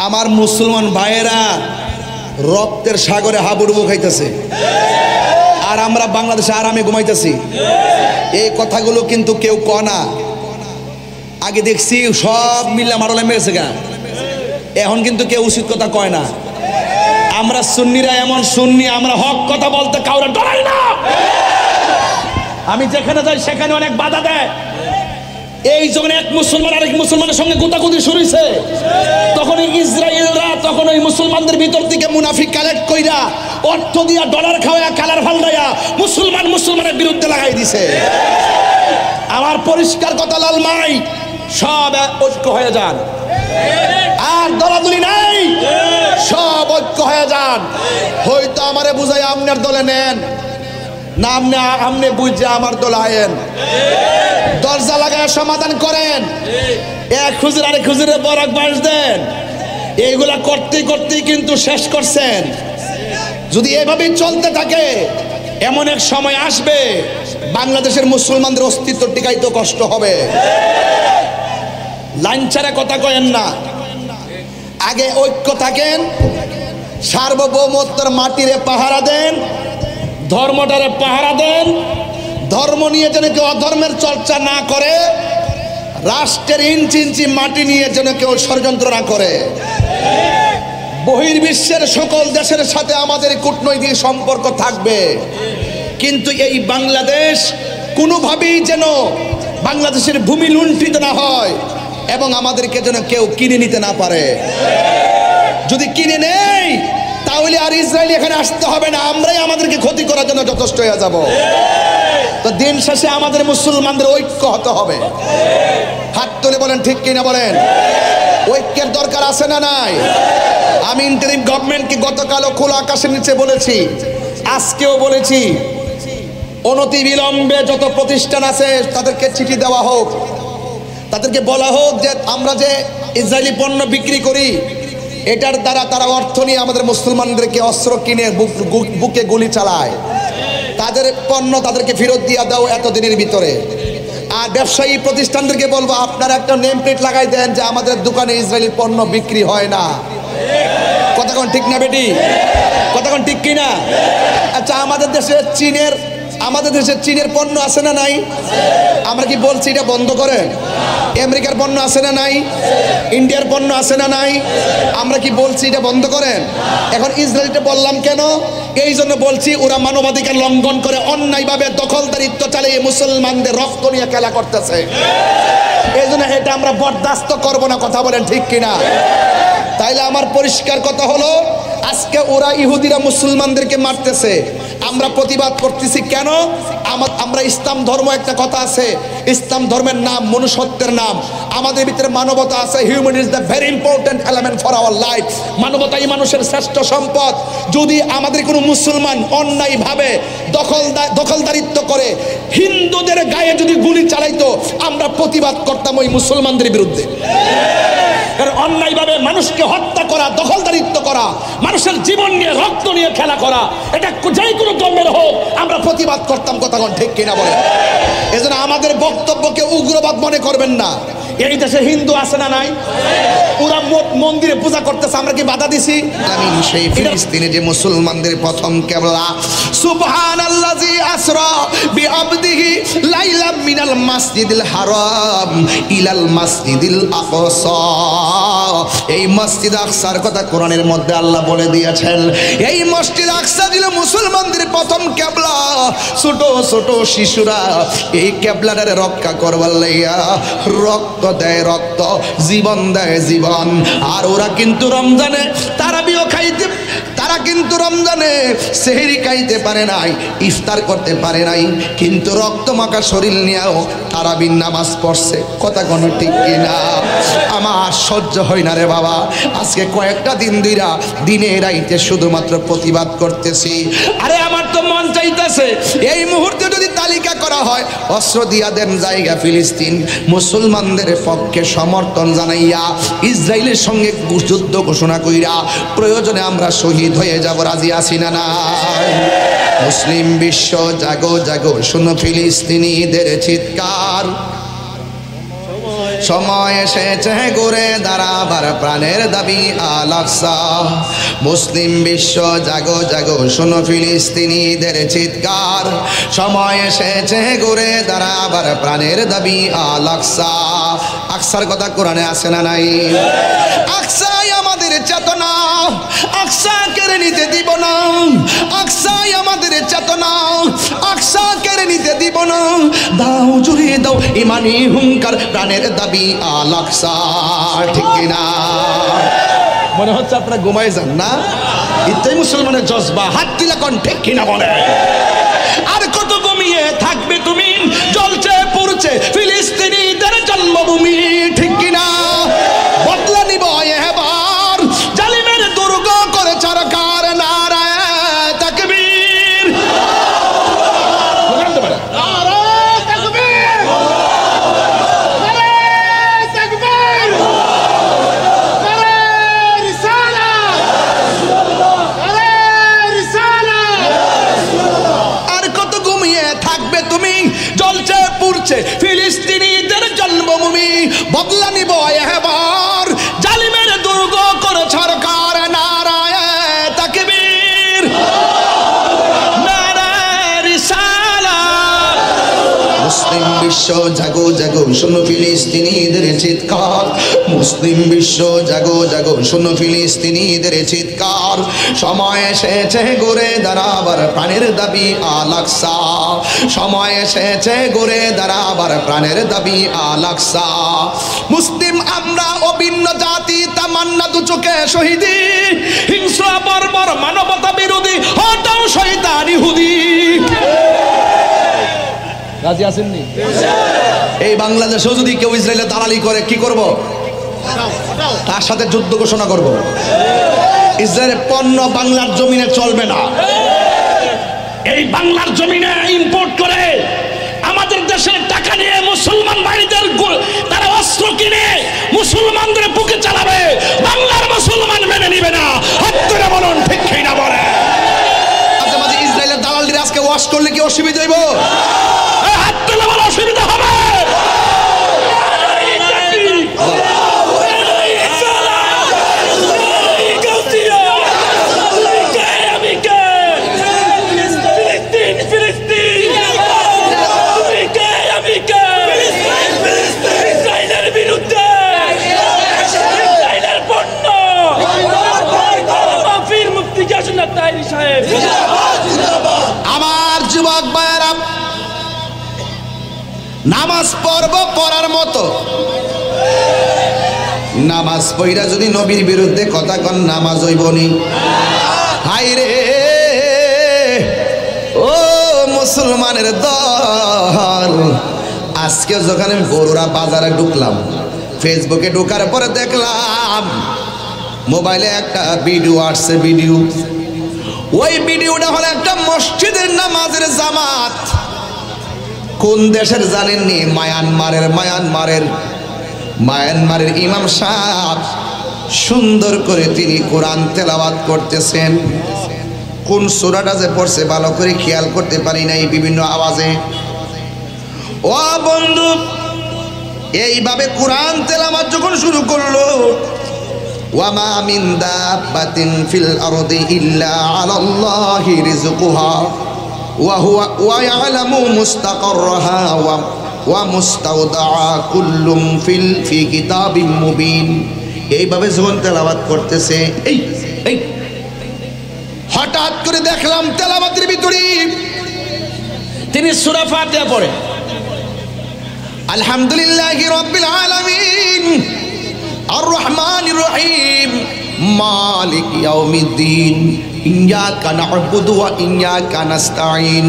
আমার মুসলমান ভাইয়েরা রক্তের সাগরে হাবুডুবু খাইতেছে, আর আমরা বাংলাদেশে আরামে ঘুমাইতেছি। এই কথাগুলো কিন্তু কেউ কয় না। আগে দেখছি সব মিলে মারলে মেরেছে গা, এখন কিন্তু কেউ উচিত কথা কয় না। আমরা সুন্নিরা এমন সুন্নি, আমরা হক কথা বলতে কাউরে ডরাই না। আমি যেখানে যাই সেখানে অনেক বাধা দেয়। এই যখন এক মুসলমান আরেক মুসলমানের সঙ্গে গোতাগুতি শুরু হয়েছে, তখন ইসরায়েলরা তখন ওই মুসলমানদের ভিতর থেকে মুনাফিক কালেক্ট কইরা অর্থ দিয়া ডলার খাওয়া কালার ফালদাইয়া মুসলমানের বিরুদ্ধে লাগাই দিছে। আমার পরিষ্কার কথা, লাল মাই সব ঐক্য হয়ে যান, আর দলাদলি নাই, সব ঐক্য হয়ে যান। হয়তো আমারে বুঝাই আপনার দলে নেন না, আমনে বুঝে আমার দলে আয়েন, দরজা লাগায় সমাধান করেন। এক হুজুর আরেক হুজুরে বরাক বাস দেন, এইগুলা করতেই করতেই কিন্তু শেষ করছেন। যদি এভাবেই চলতে থাকে, এমন এক সময় আসবে বাংলাদেশের মুসলমানদের অস্তিত্ব টিকাইতে কষ্ট হবে। লাইন ছাড়া কথা কয়েন না, আগে ঐক্য থাকেন, সার্বভৌমত্বের মাটিরে পাহারা দেন, ধর্মটারে পাহারা দেন। ধর্ম নিয়ে যেন কেউ অধর্মের চর্চা না করে, রাষ্ট্রের ইঞ্চি ইঞ্চি মাটি নিয়ে যেন কেউ ষড়যন্ত্র না করে। বহির্বিশ্বের সকল দেশের সাথে আমাদের কূটনৈতিক সম্পর্ক থাকবে, কিন্তু এই বাংলাদেশ কোনোভাবেই যেন বাংলাদেশের ভূমি লুণ্ঠিত না হয় এবং আমাদেরকে যেন কেউ কিনে নিতে না পারে। যদি কিনে নেই তাহলে আর ইসরায়েল এখানে আসতে হবে না, আমরাই আমাদেরকে ক্ষতি করার জন্য যথেষ্ট হয়ে যাব। তো দিন শেষে আমাদের মুসলমানদের ঐক্য হতে হবে। হাত তুলে বলেন ঠিক কিনা বলেন। ঐক্যের দরকার আছে না নাই? আমি ইন্টারিম গভর্নমেন্টকে গতকালও খোলা আকাশের নিচে বলেছি, আজকেও বলেছি, অনতি বিলম্বে যত প্রতিষ্ঠান আছে তাদেরকে চিঠি দেওয়া হোক, তাদেরকে বলা হোক যে আমরা যে ইসরায়েলি পণ্য বিক্রি করি এটার দ্বারা তারা অর্থ নিয়ে আমাদের মুসলমানদেরকে অস্ত্র কিনে বুকে গুলি চালায়, তাদের পণ্য তাদেরকে ফেরত দিয়ে দাও এতদিনের ভিতরে। আর ব্যবসায়ী প্রতিষ্ঠানদেরকে বলবো আপনারা একটা নেম প্লেট লাগাই দেন যে আমাদের দোকানে ইসরায়েলি পণ্য বিক্রি হয় না। কথা কোন ঠিক না বেটি? কথা কোন ঠিক কিনা? আচ্ছা, আমাদের দেশে চীনের পণ্য আছে না নাই? আমরা কি বলছি এটা বন্ধ করেন? আমেরিকার পণ্য আছে না নাই? ইন্ডিয়ার পণ্য আছে না নাই? আমরা কি বলছি এটা বন্ধ করেন? এখন ইসরায়েলটা বললাম কেন? এই জন্য বলছি ওরা মানবাধিকার লঙ্ঘন করে অন্যায়ভাবে দখলদারিত্ব চালিয়ে মুসলমানদের রক্ত নিয়ে খেলা করতেছে। এই জন্য এটা আমরা বরদাস্ত করবো না। কথা বলেন ঠিক কিনা? তাইলে আমার পরিষ্কার কথা হলো, আজকে ওরা ইহুদিরা মুসলমানদেরকে মারতেছে, আমরা প্রতিবাদ করতেছি কেন? আমরা ইসলাম ধর্ম, একটা কথা আছে, ইসলাম ধর্মের নাম মনুষ্যত্বের নাম। আমাদের ভিতরে মানবতা আছে। Human is the very important element for our life. মানবতাই মানুষের শ্রেষ্ঠ সম্পদ। যদি আমাদের কোনো মুসলমান অন্যায়ভাবে দখলদারিত্ব করে হিন্দুদের গায়ে যদি গুলি চালাইতো, আমরা প্রতিবাদ করতাম ওই মুসলমানদের বিরুদ্ধে। কারণ অন্যায়ভাবে মানুষকে হত্যা করা, দখলদারিত্ব করা, মানুষের জীবন নিয়ে রক্ত নিয়ে খেলা করা, এটা যে কোনো ধর্মের হোক আমরা প্রতিবাদ করতাম। কথা কোন ঠিক কিনা বলে? এজন্য আমাদের বক্তব্যকে উগ্রবাদ মনে করবেন না। এই দেশে হিন্দু আছে না নাই? ওরা মন্দিরে পূজা করতেছে, আমরা কি বাধা দিছি? আমি সেই ফিলিস্তিনে যে মুসলমানদের প্রথম কিবলা, সুবহানাল্লাযী আসরা বিআবদিহি লাইলাম মিনাল মাসজিদিল হারাম ইলাল মাসজিদিল আকসা। এই মসজিদ আকসার কথা কোরআনের মধ্যে আল্লাহ বলে দিয়েছেন। এই মসজিদ আকসা ছিল মুসলমানদের প্রথম কিবলা। ছোট ছোট শিশুরা এই কিবলাটারে রক্ষা করবার লাইয়া রক্ত দেয়, রক্ত, জীবন দেয়, জীবন। আর ওরা কিন্তু রমজানে তারা কিন্তু রমজানে সেহরি খাইতে পারে নাই, ইফতার করতে পারে নাই, কিন্তু রক্ত মাখা শরীর নিয়েও তারাবির নামাজ পড়ছে। কথা কোন ঠিক কিনা? আমার সহ্য হয় না রে বাবা। আজকে কয়েকটা দিন ধইরা দিনে রাইতে শুধুমাত্র প্রতিবাদ করতেছি। আরে আমার তো মন চাইতেছে এই মুহূর্তে যদি তালিকা করা হয়, অস্ত্র দিয়া দেন জায়গা ফিলিস্তিন, মুসলমানদের পক্ষে সমর্থন জানাইয়া ইসরায়েলের সঙ্গে যুদ্ধ ঘোষণা কইরা প্রয়োজনে আমরা শহীদ হয়ে যাব। রাজি আছি না নাই? মুসলিম বিশ্ব জাগো জাগো, শুনো ফিলিস্তিনিদের চিৎকার। সময় এসেছে ঘুরে দাঁড়াবার প্রাণের দাবি আল আকসা। মুসলিম বিশ্ব জাগো জাগো শোনো ফিলিস্তিনিদের চিৎকার, সময় এসেছে ঘুরে দাঁড়াবার প্রাণের দাবি আল আকসা। আকসার কথা কোরআনে আছে না নাই? আকসাই আমাদের চেতনা, আকসা কেড়ে নিতে দিব না। আকসাই আমাদের চেতনা, আকসা কেড়ে নিতে দিব না। দাও জুড়ে দাও ইমানি হুঙ্কার, প্রাণের দাবি আল আকসা। ঠিক কিনা? মনে হচ্ছে আপনারা ঘুমায় যান না? ইত্যাদি মুসলমানের জজবা, হাত দিলা কোন ঠিক কিনা বলে? আর কত ঘুমিয়ে থাকবে তুমি? জ্বলছে পুড়ছে ফিলিস্তিনিদের জন্মভূমি। ঠিক কিনা? বদলা নিব এবার, জালিমের দুর্গ করে চরকার, নারায়ে তাকবীর। ফিলিস্তিনিদের জন্মভূমি, বদলা নিব এবার, জালিমের দুর্গ করে সরকার, নারায়ে তাকবীর, নারায়ে রিসালাত। মুসলিম বিশ্ব জাগো জাগো শোনো ফিলিস্তিনিদের চিৎকার, মুসলিম বিশ্ব জাগো জাগো শোনো ফিলিস্তিনিদের চিৎকার। সময় এসেছে ঘুরে দাঁড়াবার প্রাণের দাবি আল আকসা। সময় এসেছে ঘুরে দাঁড়াবার প্রাণের দাবি আল আকসা। মুসলিম আমরা অভিন্ন জাতি, তামান্না দু চোখে শহীদি, হিংস্র বর্বর মানবতা বিরোধী, হটাও শয়তান ইহুদি। রাজি আছেননি? এই বাংলাদেশেও যদি কেউ ইসরায়েলের দালালি করে কি করব? তার সাথে যুদ্ধ ঘোষণা করব। ইসরায়েলের পণ্য বাংলার জমিনে চলবে না। এই বাংলার জমিনে ইম্পোর্ট করে আমাদের দেশের টাকা নিয়ে মুসলমান ভাইদের তারা অস্ত্র কিনে মুসলমানদের বুকে চালাবে, বাংলার মুসলমান মেনে নিবে না। হাত ধরে বলুন ঠিক কিনা বলে? মাঝে মাঝে ইসরায়েলের দালালদের আজকে ওয়াশ করলে কি অসুবিধা হইব? হাত তুলে বলো, অসুবিধা হবে? আমার যুবক ভাইয়েরা, নামাজ পড়ব পড়ার মতো, নামাজ পড়া যদি নবীর বিরুদ্ধে কথা কন, নামাজ হইবনি। হাই রে ও মুসলমানের দল, আজকে যখন আমি বড়ুরা বাজারে ঢুকলাম, ফেসবুকে ঢোকার পরে দেখলাম মোবাইলে একটা ভিডিও আসছে। ভিডিও, ওই ভিডিওটা হলো একটা মসজিদের নামাজের জামাত। কোন দেশের জানেননি? মায়ানমারের ইমাম সাহেব সুন্দর করে তিনি কোরআন তেলাওয়াত করতেছেন। কোন সূরাটা যে পড়ছে ভালো করে খেয়াল করতে পারি নাই, বিভিন্ন আওয়াজে। ও বন্ধু, এইভাবে কোরআন তেলাওয়াত যখন শুরু করলো, ওয়ামা মিন দাব্বাতিন ফিল আরদি ইল্লা আলাল্লাহি রিজকুহা ওয়া ইয়ালামু মুস্তাকাররাহা ওয়া মুস্তাওদাআ কুল্লুম ফি কিতাবিম মুবিন। এইভাবে যখন তেলাওয়াত করতেছে, এই হঠাৎ করে দেখলাম তেলাওয়াতের ভিতরে তিনি সূরা ফাতিহা পড়ে, আলহামদুলিল্লাহি রাব্বিল আলামিন আর রহমানির রহিম মালিক ইয়াউমিদ্দিন ইয়্যাকা না'বুদু ওয়া ইয়্যাকা নাস্তাঈন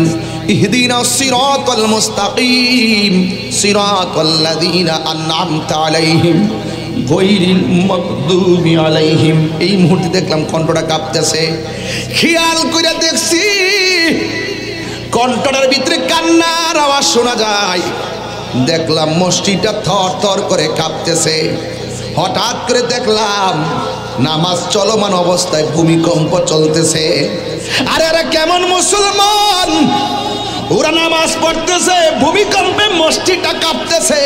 ইহদিনাস সিরাতাল মুস্তাকিম সিরাতাল্লাযীনা আন'আমতা আলাইহিম গায়রিল মাগদুবি আলাইহিম। এই মুহূর্তে দেখলাম কণ্ঠটা কাঁপতেছে। খেয়াল করে দেখছি কণ্ঠটার ভিতরে কান্নার আওয়াজ শোনা যায়। দেখলাম মসজিদটা থর থর করে কাঁপতেছে। হঠাৎ করে দেখলাম নামাজ চলমান অবস্থায় ভূমিকম্প চলতেছে। আরে আরে কেমন মুসলমান, ওরা নামাজ পড়তেছে, ভূমিকম্পে মসজিদটা কাঁপতেছে।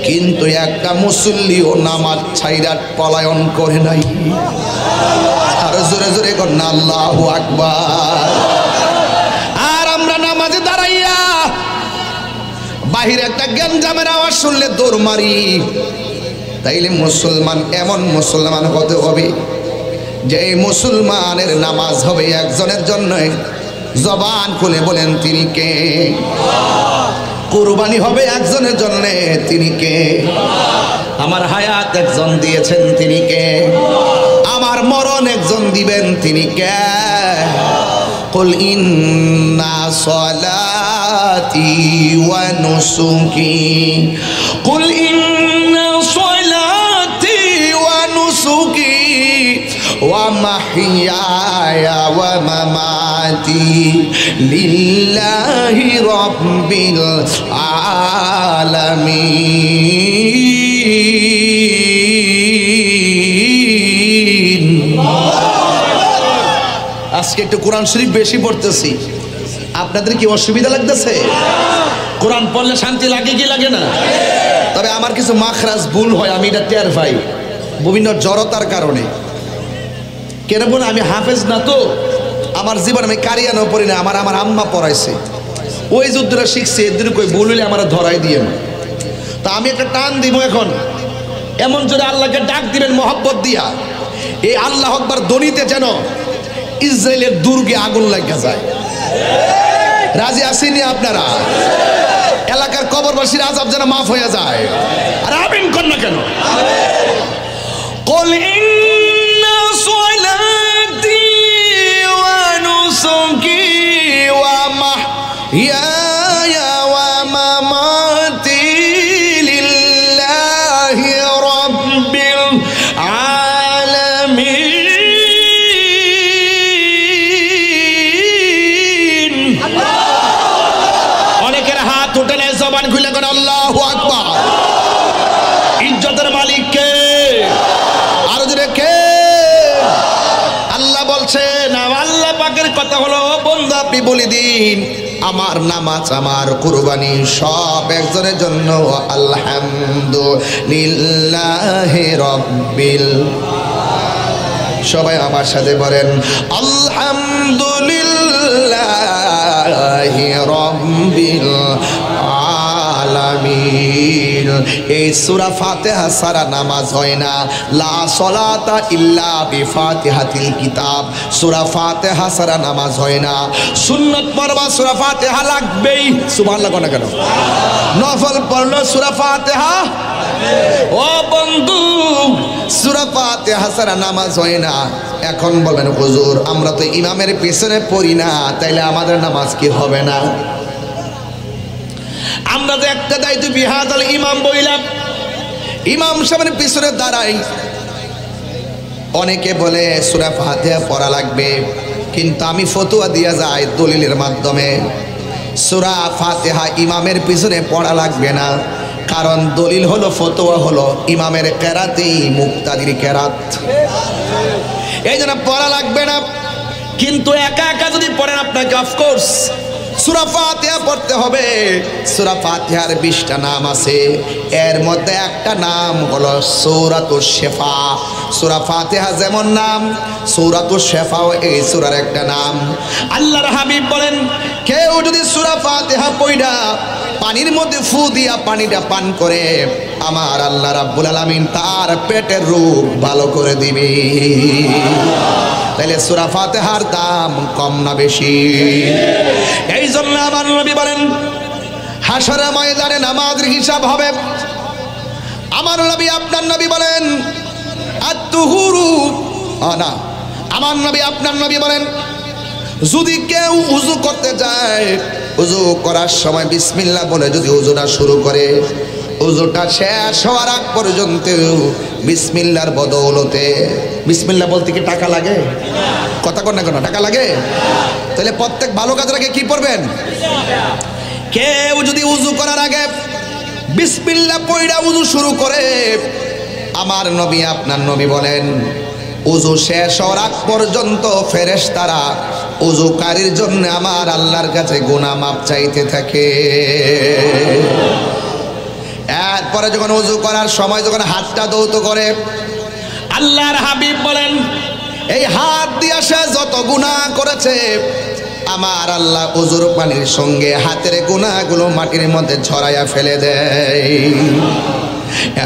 কিন্তু একটা মুসল্লিও নামাজ ছাইরা পলায়ন করে নাই। আর জোরে জোরে কর না আল্লাহু আকবার। আর আমরা নামাজে দাঁড়াইয়া বাহিরে একটা গ্যাঞ্জামের আওয়াজ শুনলে দৌড় মারি। তাইলে মুসলমান এমন মুসলমান হতে হবে যে এই মুসলমানের নামাজ হবে একজনের জন্য। জবান খুলে বলেন তিনি কে? কুরবানি হবে একজনের জন্য, তিনি কে? আমার হায়াত একজন দিয়েছেন, তিনি কে? আমার মরণ একজন দিবেন, তিনি কে? কুল ইন্না সলাতি ওয়া নুসুকি, কুল ইন্না সলাতি ওয়া নুসুকি ওয়া মাহইয়ায়া ওয়া মামাতি লিল্লাহি রাব্বিল আলামিন। আজকে একটু কোরআন শরীফ বেশি পড়তেছি, আপনাদের কি অসুবিধা লাগতেছে? কোরআন পড়লে শান্তি লাগে কি লাগে না? তবে আমার কিছু মাখরাজ ভুল হয়, আমি এটা টের পাই বিভিন্ন জড়তার কারণে। কেন বলে আমি হাফেজ না, তো আমার জীবন আমি কারিয়ানো পড়ি না, আমার আম্মা পড়াইছে, ওই যুদ্ধটা শিখছে, এদের কই ভুল হইলে আমার ধরাই দিয়ে। তা আমি একটা টান দিব এখন, এমন যদি আল্লাহকে ডাক দিবেন মহব্বত দিয়া, এই আল্লাহ আকবার ধ্বনিতে যেন ইসরায়েলের দুর্গে আগুন লাগা যায়। রাজি আসেনি আপনারা? এলাকার কবরবাসীর আযাব যেন মাফ হয়ে যায়। আর আমিন কর না কেন? কুল ইন্না সলাতি ওয়া নুসুকি ওয়া মাহইয়ায়া ওয়া মামাতি লিল্লাহি রাব্বিল আলামিন। অনেকের হাত উঠে নেয়, জবান খুলে করে আল্লাহু আকবার। ইজ্জতের মালিক কে? আরো জোরে কে? আল্লাহ বলছেন, আল্লাহ পাকের কথা হলো, বন্ধু আপনি বলে দিন আমার নামাজ আমার কুরবানি সব একজনের জন্য। আলহামদুলিল্লাহি রাব্বিল, সবাই আমার সাথে বলেন আলহামদুলিল্লাহি রাব্বিল আলামিন। এই সূরা ফাতিহা ছাড়া নামাজ হয় না। লা সলাতা ইল্লা বিফাতিহাতিল কিতাব, সূরা ফাতিহা ছাড়া নামাজ হয় না। সুন্নাত পড়বা সূরা ফাতিহা লাগবেই, সুবহানাল্লাহ কোন কেন? নফল পড়লো সূরা ফাতিহা। ও বন্ধু, সূরা ফাতিহা ছাড়া নামাজ হয় না। এখন বলবেন হুজুর আমরা তো ইমামের পিছনে পড়ি না, তাইলে আমাদের নামাজ কি হবে না? আমরা তো একটা দায়িত্ব বিহাদাল ইমাম বইলাম, ইমাম সাহেবের পিছনে দাঁড়াই। অনেকে বলে সূরা ফাতিহা পড়া লাগবে, কিন্তু আমি ফতোয়া দিয়া যাই দলিলের মাধ্যমে সূরা ফাতিহা ইমামের পিছনে পড়া লাগবে না। কারণ দলিল হলো, ফতোয়া হলো ইমামের কেরাতেই মুক্তাদির কেরাত, এই জন্য পড়া লাগবে না। কিন্তু একা একা যদি পড়েন আপনাকে অফকোর্স সূরা ফাতিহা পড়তে হবে। সূরা ফাতিহার 20টা নাম আছে, এর মধ্যে একটা নাম হলো সূরাতুশ শিফা। সূরা ফাতিহা যেমন নাম, সূরাতুশ শিফাও এই সূরার একটা নাম। আল্লাহর হাবিব বলেন, কেউ যদি সূরা ফাতিহা পড়া পানির মধ্যে ফু দিয়া পানিটা পান করে, আমার আল্লাহ রাব্বুল আলামিন তার পেটের রোগ ভালো করে দিবে। তাহলে সূরা ফাতিহার দাম কম না বেশি? এই জন্য আমার নবী বলেন হাশরের ময়দানে নামাজের হিসাব হবে। আমার নবী আপনার নবী বলেন আত-তুহুরু, না আমার নবী আপনার নবী বলেন যদি কেউ উযু করতে যায়, উযু করার সময় বিসমিল্লাহ বলে যদি উযুটা শুরু করে, উযুটা শেষ হওয়ার আগ পর্যন্ত বিসমিল্লাহর বদৌলতে, বিসমিল্লাহ বলতে কি টাকা লাগে? কথা কর না কেন? টাকা লাগে? তাহলে প্রত্যেক ভালো কাজের আগে কি পড়বেন? কেউ যদি উযু করার আগে বিসমিল্লাহ পড়া উযু শুরু করে, আমার নবী আপনার নবী বলেন উযু শেষ হওয়ার আগ পর্যন্ত ফেরেশতারা উযুকারীর জন্য আমার আল্লাহর কাছে গুনাহ মাপ চাইতে থাকে। এরপরে যখন ওযু করার সময় যখন হাতটা ধৌত করে, আল্লাহর হাবিব বলেন এই হাত দিয়ে সে যত গুনাহ করেছে আমার আল্লাহ ওযুর পানির সঙ্গে হাতের গুনাহগুলো মাটির মধ্যে ছড়াইয়া ফেলে দেয়।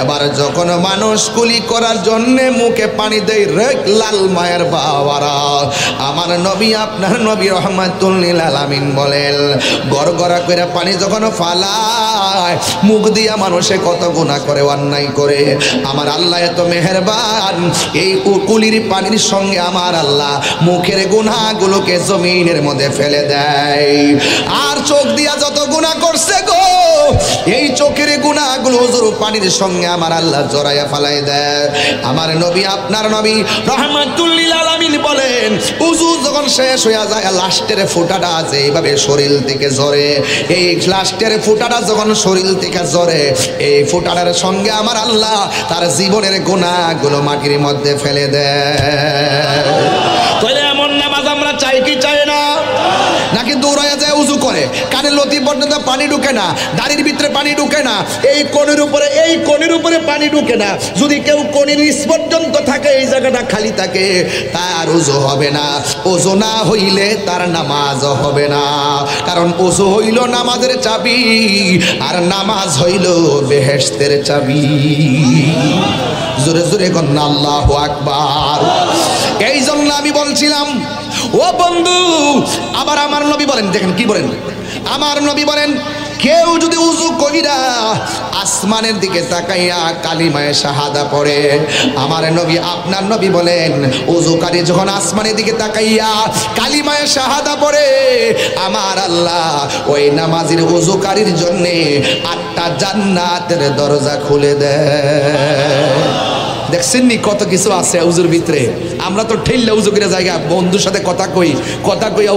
এবার যখন মানুষ কুলি করার জন্য মুখে পানি দেয়, রে লাল মায়ের বাবারা, আমার নবী আপনার নবী রাহমাতুল লিল আলামিন বলেন গড়গড়া করে পানি যখন ফালায় মুখ দিয়া মানুষে কত গুনাহ করে, অন্যায় করে, আমার আল্লাহ এত মেহেরবান, এই কুলির পানির সঙ্গে আমার আল্লাহ মুখের গুনাহগুলোকে জমিনের মধ্যে ফেলে দেয়। আর চোখ দিয়া যত গুনাহ করছে গো, এই চোখের গুনাহগুলো ওযুর পানির সঙ্গে আমার আল্লাহ জড়াইয়া ফালাই দেয়। আমার নবী আপনার নবী রাহমাতুল লিল আলামিন বলেন ওযু যখন শেষ হয়ে যায় লাস্টের ফোঁটাটা আছে এইভাবে শরীর থেকে ঝরে, এই লাস্টের ফোঁটাটা যখন শরীর থেকে ঝরে এই ফোঁটাটার সঙ্গে আমার আল্লাহ তার জীবনের গুনাহগুলো মাটির মধ্যে ফেলে দেয়। তাহলে এমন নামাজ আমরা চাই কি চাই না? নাকি দৌড়াইয়া যায় উজু করে, কানের লতি পর্যন্ত পানি ঢুকে না, দাড়ির ভিতরে পানি ঢুকে না, এই কোণের উপরে পানি ঢুকে না, যদি কেউ কোণের নিচ পর্যন্ত থাকে এই জায়গাটা খালি থাকে তার উজু হবে না। উজু না হইলে তার নামাজ হবে না, কারণ উজু হইল নামাজের চাবি আর নামাজ হইল বেহেশতের চাবি। জোরে জোরে কন্যা আল্লাহু আকবার। এই জন্য আমি বলছিলাম ও বন্ধু, আবার আমার নবী বলেন, দেখেন কি বলেন, আমার নবী বলেন কেউ যদি উযু কইরা আসমানের দিকে তাকাইয়া কালিমায়ে শাহাদা পড়ে, আমার নবী আপনার নবী বলেন উযুকারী যখন আসমানের দিকে তাকাইয়া কালিমায়ে শাহাদা পড়ে আমার আল্লাহ ওই নামাজের উযুকারীর জন্য 8টা জান্নাতের দরজা খুলে দেয়। দেখছেন নি কত কিছু আছে উজুর ভিতরে। আমরা তো ঠেললে উজু করে জায়গা বন্ধুর সাথে কথা কই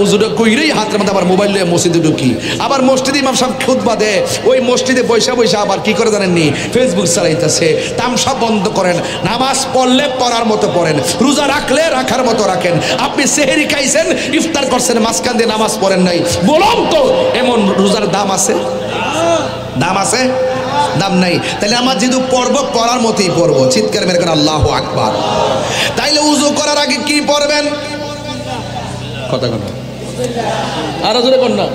উজুটা কইরেই হাতের মধ্যে আবার মোবাইল নিয়ে মসজিদে ঢুকি, আবার মসজিদে ইমাম সাহেব খুতবা দেয়, ওই মসজিদে বৈশা আবার কি করে জানেননি, ফেসবুক চালাইতেছে। তামসা বন্ধ করেন, নামাজ পড়লে পড়ার মতো পড়েন, রোজা রাখলে রাখার মতো রাখেন। আপনি সেহরি খাইছেন, ইফতার করছেন, মাঝখান দিয়ে নামাজ পড়েন নাই, বলুন তো এমন রোজার দাম আছে? দাম আছে? দাম নাই। তাহলে আমার যেহেতু পড়ব পড়ার মতোই পড়বো, চিৎকার মেরে করে আল্লাহু আকবার। তাইলে উযু করার আগে কি পড়বেন? কথা কোন আর জোরে কোন না,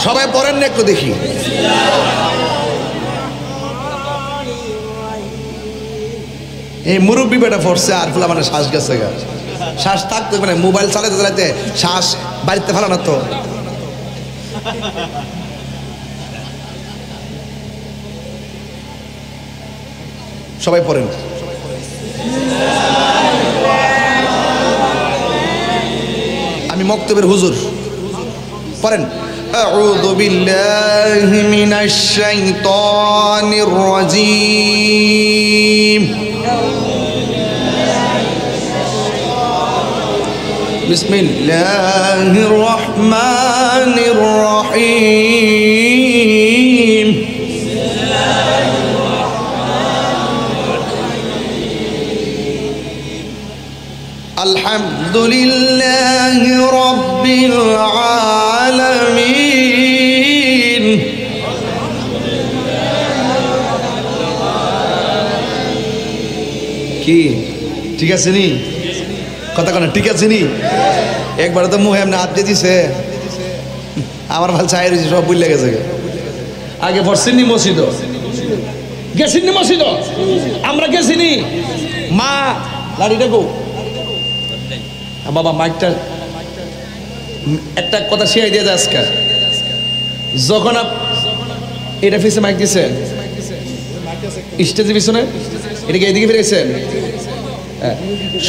সবাই পড়েন না একটু দেখি। এই মুরব্বী বেটা পড়ছে আর ফুলা মানে শ্বাস গেছে গা, শ্বাস থাকতে মানে মোবাইল চালাতে চালাতে শ্বাস বাড়িতে ফেলা না তো। সবাই পড়েন। আমি মক্তবের হুজুর, পড়েন আউযু বিল্লাহি মিনাশ শাইতানির রাজীম, বিসমিল্লাহির রহমানির রহিম, আলহামদুলিল্লাহি রাব্বিল আলামিন, কি ঠিক আছে নি? কথা কেন ঠিক আছে নি? একবার তো মুহে এমনি হাত দিয়ে দিছে, আমার ভাল চাই রয়েছে, সব বুঝলে গেছে। আগে পড়ছেননি মসজিদ, গেছেননি মসজিদ, আমরা গেছিনি। মা লাড়িটা গো বাবা, মাইকটা একটা কথা শিখাই দিয়ে যায় আজকে, যখন এটা ফিসে মাইক দিছে স্টেজের পিছনে, এটাকে এইদিকে ফিরেছেন,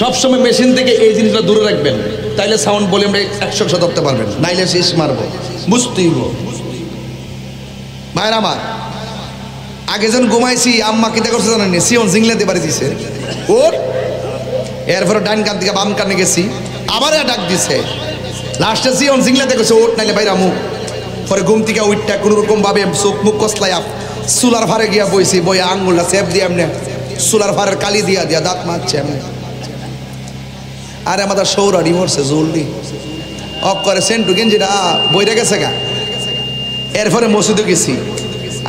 সবসময় মেশিন থেকে এই জিনিসটা দূরে রাখবেন, তাইলে সাউন্ড বলে আমরা 100 ধরতে পারবেন, নাইলে শেষ মারবো, বুঝতেই ভাইয়ের আমার। আগে যখন ঘুমাইছি আম্মা কিতা করছে জানেন, সিয়ন জিংলাতে বাড়ি দিছে ওর, এরপরে ডান কান থেকে বাম কানে গেছি, আবার ডাক দিছে, লাস্টে সিয়ন জিংলাতে গেছে ওট নাইলে বাইরা মুখ। পরে ঘুম থেকে উঠটা কোনো রকম ভাবে চোখ মুখ কসলাই চুলার ফারে গিয়া বইছি, বইয়া আঙ্গুলটা সেপ দিয়ে এমনি চুলার ফারের কালি দিয়া দাঁত মারছে এমনি। আরে আমাদের সৌরাডি মরছে জলদি অক করে সেন্টু গেঞ্জিটা বইরে গেছে গা। এরপরে মসজিদে গেছি,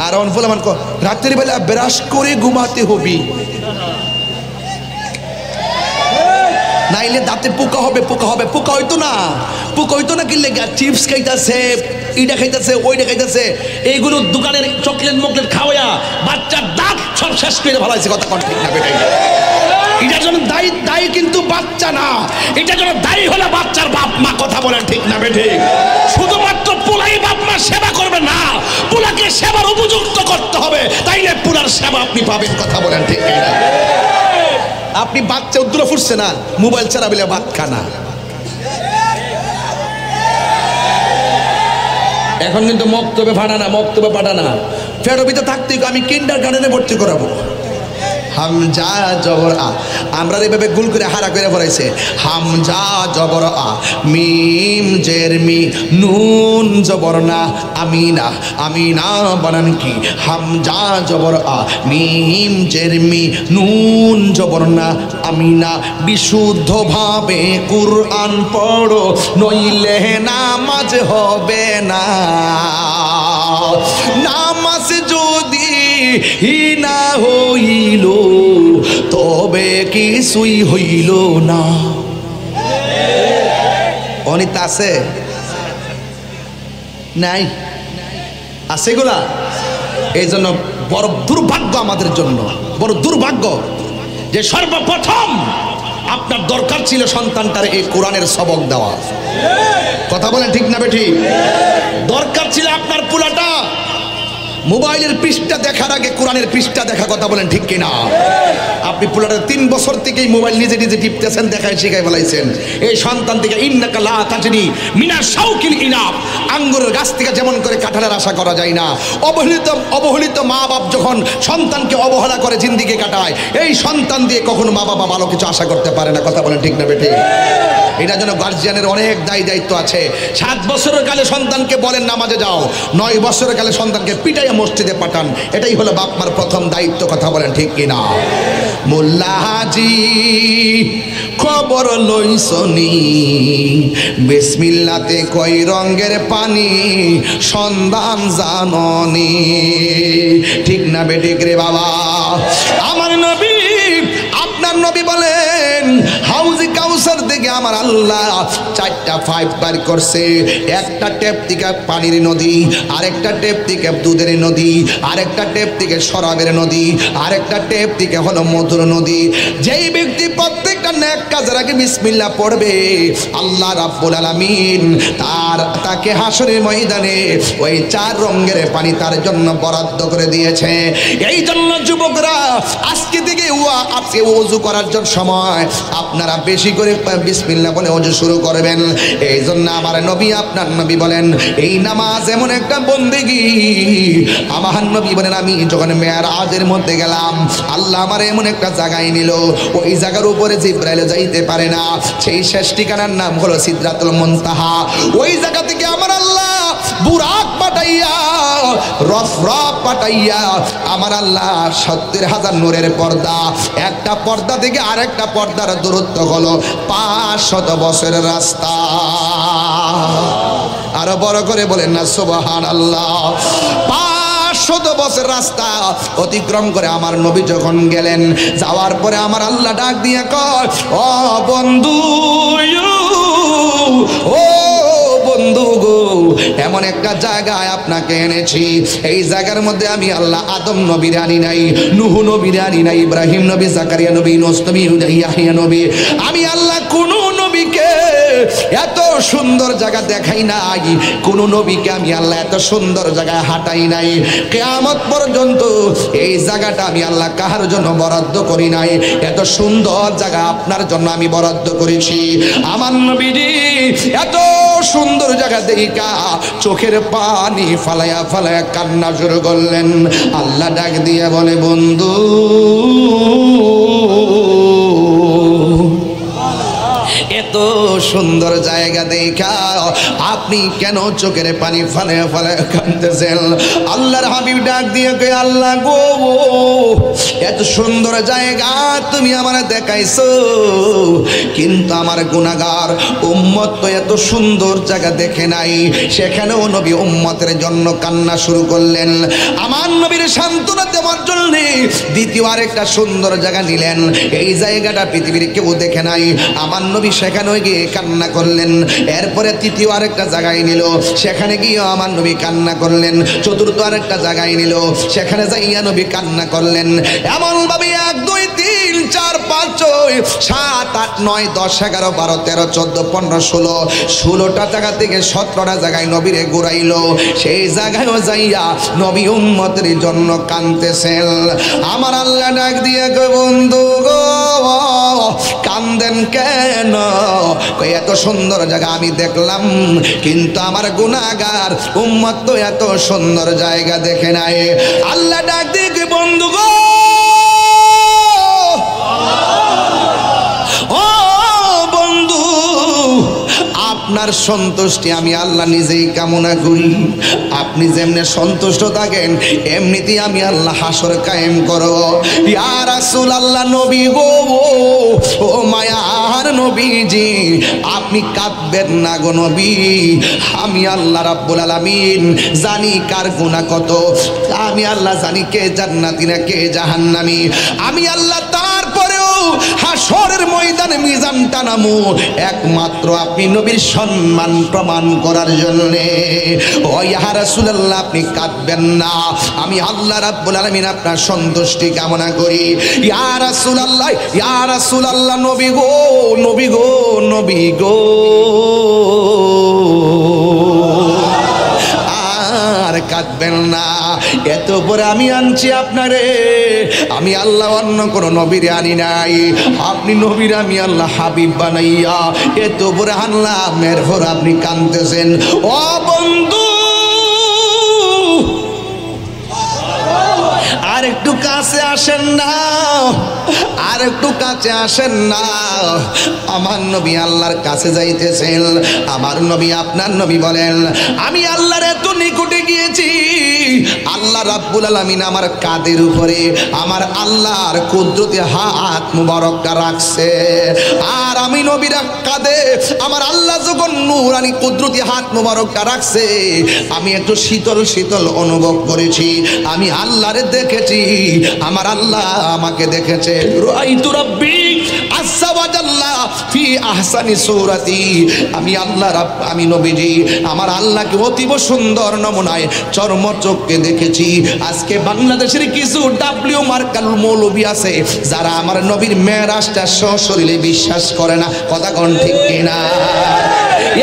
আর অনফল আমার রাত্রি বেলা ব্রাশ করে ঘুমাতে হবি, নাইলে দাঁতে পোকা হবে পোকা হবে। পোকা হইতো না, পোকা হইতো না কিনলে চিপস খাইতেছে, ইটা খাইতেছে, ওইটা খাইতেছে, এইগুলো দোকানের চকলেট মকলেট খাওয়া বাচ্চার দাঁত সব শেষ করে ভালো কথা কোন ঠিক না বেটাই। এটার জন্য দায়ী দায়ী কিন্তু বাচ্চা না, এটার জন্য দায়ী হলো বাচ্চার বাপ মা। কথা বলেন ঠিক না বেঠিক? শুধুমাত্র পোলাই বাপ মা সেবা করবে না, পোলাকে সেবার উপযুক্ত করতে হবে, তাইলে পোলার সেবা আপনি পাবেন। কথা বলেন ঠিক না? আপনি বাচ্চা উদ্দুর ফুটছে না, মোবাইল ছাড়া বলে ভাত খানা। এখন কিন্তু মক্তবে ফাটানা, মক্তবে পাঠানা, ফেরবিতে থাকতে আমি কিন্ডার গার্ডেনে ভর্তি করাবো। হামজা জবর আ, আমরা এইভাবে গুল করে হারা করে পড়াইছে। হামজা জবর আ, মিম জের মি, নুন জবর না, আমিনা, আমিনা বানান কি? হামজা জবর আ, মিম জের মি, নুন জবর না, আমিনা। বিশুদ্ধভাবে কুরআন পড়ো, নইলে নামাজ হবে না। নামাজ যদি না হইল তবে কিছুই হইল না। অনিতা আছে নাই? আছে গুলা? এই জন্য বড় দুর্ভাগ্য আমাদের জন্য, বড় দুর্ভাগ্য যে সর্বপ্রথম আপনার দরকার ছিল সন্তানটার এই কোরআনের সবক দেওয়া। কথা বলেন ঠিক না বেঠিক? দরকার ছিল আপনার পোলাটা মোবাইলের পৃষ্ঠা দেখার আগে কোরআনের পৃষ্ঠা দেখা। কথা বলেন ঠিক কিনা? আপনি পোলাটা 3 বছর থেকেই মোবাইল নিজে নিজে টিপতেছেন, দেখায় শিখাই ফেলাইছেন। এই সন্তান থেকে ইন্নাকা লা তাজনি মিনা শাউকিল ইনাব, আঙ্গুরের গাছ থেকে যেমন করে কাঁঠালের আশা করা যায় না। অবহেলিত মা বাপ যখন সন্তানকে অবহেলা করে জিন্দিগি কাটায়, এই সন্তান দিয়ে কখনো মা বাবা ভালো কিছু আশা করতে পারে না। কথা বলেন ঠিক না বেঠিক? এটার জন্য গার্জিয়ানের অনেক দায়িত্ব আছে। 7 বছরের কালে সন্তানকে বলেন নামাজে যাও, 9 বছরের কালে সন্তানকে পিটাইয়া মসজিদে পাঠান। এটাই হলো বাপ মার প্রথম দায়িত্ব। কথা বলেন ঠিক কিনা? মোল্লা হাজি খবর লইছনি, বিসমিল্লাতে কয় রঙের পানি সন্ধান জাননি। ঠিক না বেঠিক রে বাবা? আমার নবী, আপনার নবী বলেন হাউজে কাউসার থেকে আমার আল্লাহ 4টা পাইপ বার করছে। একটা টেপ থেকে পানির নদী, আরেকটা টেপ থেকে দুধের নদী, আরেকটা টেপ থেকে শরাবের নদী, আরেকটা টেপ থেকে হলো মধুর নদী। যেই ব্যক্তি প্রত্যেকটা নেক কাজের আগে বিসমিল্লাহ পড়বে, আল্লাহ রাব্বুল আলামিন তাকে হাসরের ময়দানে ওই 4 রঙের পানি তার জন্য বরাদ্দ করে দিয়েছে। এই জন্য যুবকরা আজকে থেকে আজকে ওযু করার জন্য সময় আপনারা বেশি করে বিসমিল্লাহ বলে ওযু শুরু করবেন। এই জন্য আমার নবী, আপনার নবী বলেন এই নামাজ এমন একটা বন্দেগী। আমার নবী বলেন আমি যখন মেরাজের মধ্যে গেলাম, আল্লাহ আমার এমন একটা জায়গায় নিল, ওই জায়গার উপরে জিবরাইল যাইতে পারে না। সেই শেষ ঠিকানার নাম হলো সিদরাতুল মুনতাহা। ওই জায়গা থেকে আমার আল্লাহ বুরাক পাঠাইয়া, রফরফ পাঠাইয়া আমার আল্লাহ 70,000 নূরের পর্দা, একটা পর্দা থেকে আরেকটা পর্দার দূরত্ব হলো 500 বছরের রাস্তা। আরো বড় করে বলেন না সুবহানাল্লাহ। 500 বছর রাস্তা অতিক্রম করে আমার নবী যখন গেলেন, যাওয়ার পরে আমার আল্লাহ ডাক দিয়ে কয়, ও বন্ধু, ও বন্ধু গো, এমন একটা জায়গায় আপনাকে এনেছি। এই জায়গার মধ্যে আমি আল্লাহ আদম নবীর আনি নাই, নূহ নবীর আনি নাই, ইব্রাহিম নবী, জাকারিয়া নবী, ইউনূস নবী, ইয়াহইয়া নবী। আমি আল্লাহ কোন নবীকে এত সুন্দর জায়গা দেখাই নাই, কোন নবীকে আমি আল্লাহ এত সুন্দর জায়গায় হাঁটাই নাই। কিয়ামত পর্যন্ত এই জায়গাটা আমি আল্লাহ কাহার জন্য বরাদ্দ করি নাই। এত সুন্দর জায়গা আপনার জন্য আমি বরাদ্দ করেছি। আমার নবীজি এত সুন্দর জায়গা দেখা চোখের পানি ফালায়া ফালায়া কান্না শুরু করলেন। আল্লাহ ডাক দিয়ে বলে, বন্ধু, এত সুন্দর জায়গা দেখা আপনি কেন চোখের পানি ফালায়া ফালায়া কাঁদতেছেন? আল্লাহর হাবিব ডাক দিয়ে কয়, আল্লাহ গো, এত সুন্দর জায়গা তুমি আমার দেখাইছো, কিন্তু আমার গুনাহগার উম্মত তো এত সুন্দর জায়গা দেখে নাই, সেখানেও নবী উম্মতের জন্য কান্না শুরু করলেন। আমার নবীর সান্ত্বনা দেওয়ার জন্য দ্বিতীয় আরেকটা সুন্দর জায়গা নিলেন, এই জায়গাটা পৃথিবীর কেউ দেখে নাই, আমার নবী সেখানেও গিয়ে কান্না করলেন। এরপরে তৃতীয় আরেকটা জায়গায় নিল, সেখানে গিয়ে আমার নবী কান্না করলেন। চতুর্থ আরেকটা জায়গায় নিল, সেখানে যাইয়া নবী কান্না করলেন। এমন ভাবে 1 2 3 4 5 6 7 8 9 10 11 12 13 14 15 16 16টা জায়গা থেকে 17টা জায়গায় নবীরে ঘুরাইলো। সেই জায়গায়ও যাইয়া নবী উম্মতের জন্য কাঁদতেছেন। আমার আল্লাহ ডাক দিয়ে কই, বন্ধু গো কান্দেন কেন? কই এত সুন্দর জায়গা আমি দেখলাম, কিন্তু আমার গুনাহগার উম্মত তো এত সুন্দর জায়গা দেখে নাই। আল্লাহ ডাক দিয়ে কই, বন্ধু গো ও বন্ধু, আপনার সন্তুষ্টি আমি আল্লাহ নিজেই কামনা করি। আপনি যেমনে সন্তুষ্ট থাকেন এমনিতেই আমি আল্লাহ হাসর কায়েম করব। ইয়া রাসূলুল্লাহ, নবী গো, ও মায়ার নবীজি, আপনি কাঁদবেন না গো নবী। আমি আল্লাহ রাব্বুল আলামিন জানি কার গুনাহ কত, আমি আল্লাহ জানি কে জান্নাতি না কে জাহান্নামী। আমি আল্লাহ তারপরেও হাসরের ময়দানে মিজান টানামু একমাত্র আপনি নবীর সম্মান প্রমাণ করার জন্য। ও ইয়া রাসূলুল্লাহ, আপনি কাঁদবেন না, আমি আল্লাহ রাব্বুল আলামিন আপনার সন্তুষ্টি কামনা করি। ইয়া রাসূলুল্লাহ, ইয়া রাসূলুল্লাহ, নবী গো, নবী গো, নবী গো, আর কাঁদবেন না। এত পরে আমি আনছি আপনারে, আমি আল্লাহ অন্য কোন নবীরে আনি নাই। আপনি নবীর আমি আল্লাহ হাবিব বানাইয়া এত পরে আনলাম, এরপর আপনি কাঁদতেছেন। ও বন্ধু, আর একটু কাছে আসেন না, আর একটু কাছে আসেন না। আমার নবী আল্লাহর কাছে যাইতেছেন। আমার নবী, আপনার নবী বলেন, আমি আল্লাহর এত নিকটে গিয়েছি, আল্লাহ রাব্বুল আলামিন আমার কাঁধের উপরে আমার আল্লাহর কুদরতি হাত মুবারকটা রাখছে। আর আমি নবীর কাঁধে আমার আল্লাহ যখন নূরানি কুদরতি হাত মুবারকটা রাখছে, আমি একটু শীতল শীতল অনুভব করেছি। আমি আল্লাহরে দেখেছি, আমার আল্লাহ আমাকে দেখেছে। রাআইতু রাব্বি আযজা ওয়া জাল্লা ফি আহসানি সূরাতি। আমি আল্লাহ আমি নবীজি আমার আল্লাহকে অতীব সুন্দর নমুনায় চর্মচক্ষে দেখেছি। আজকে বাংলাদেশের কিছু ডাব্লিউ মার্কাল মৌলবী আছে যারা আমার নবীর মেরাজটা সশরীরে বিশ্বাস করে না। কথা কোন ঠিক কিনা?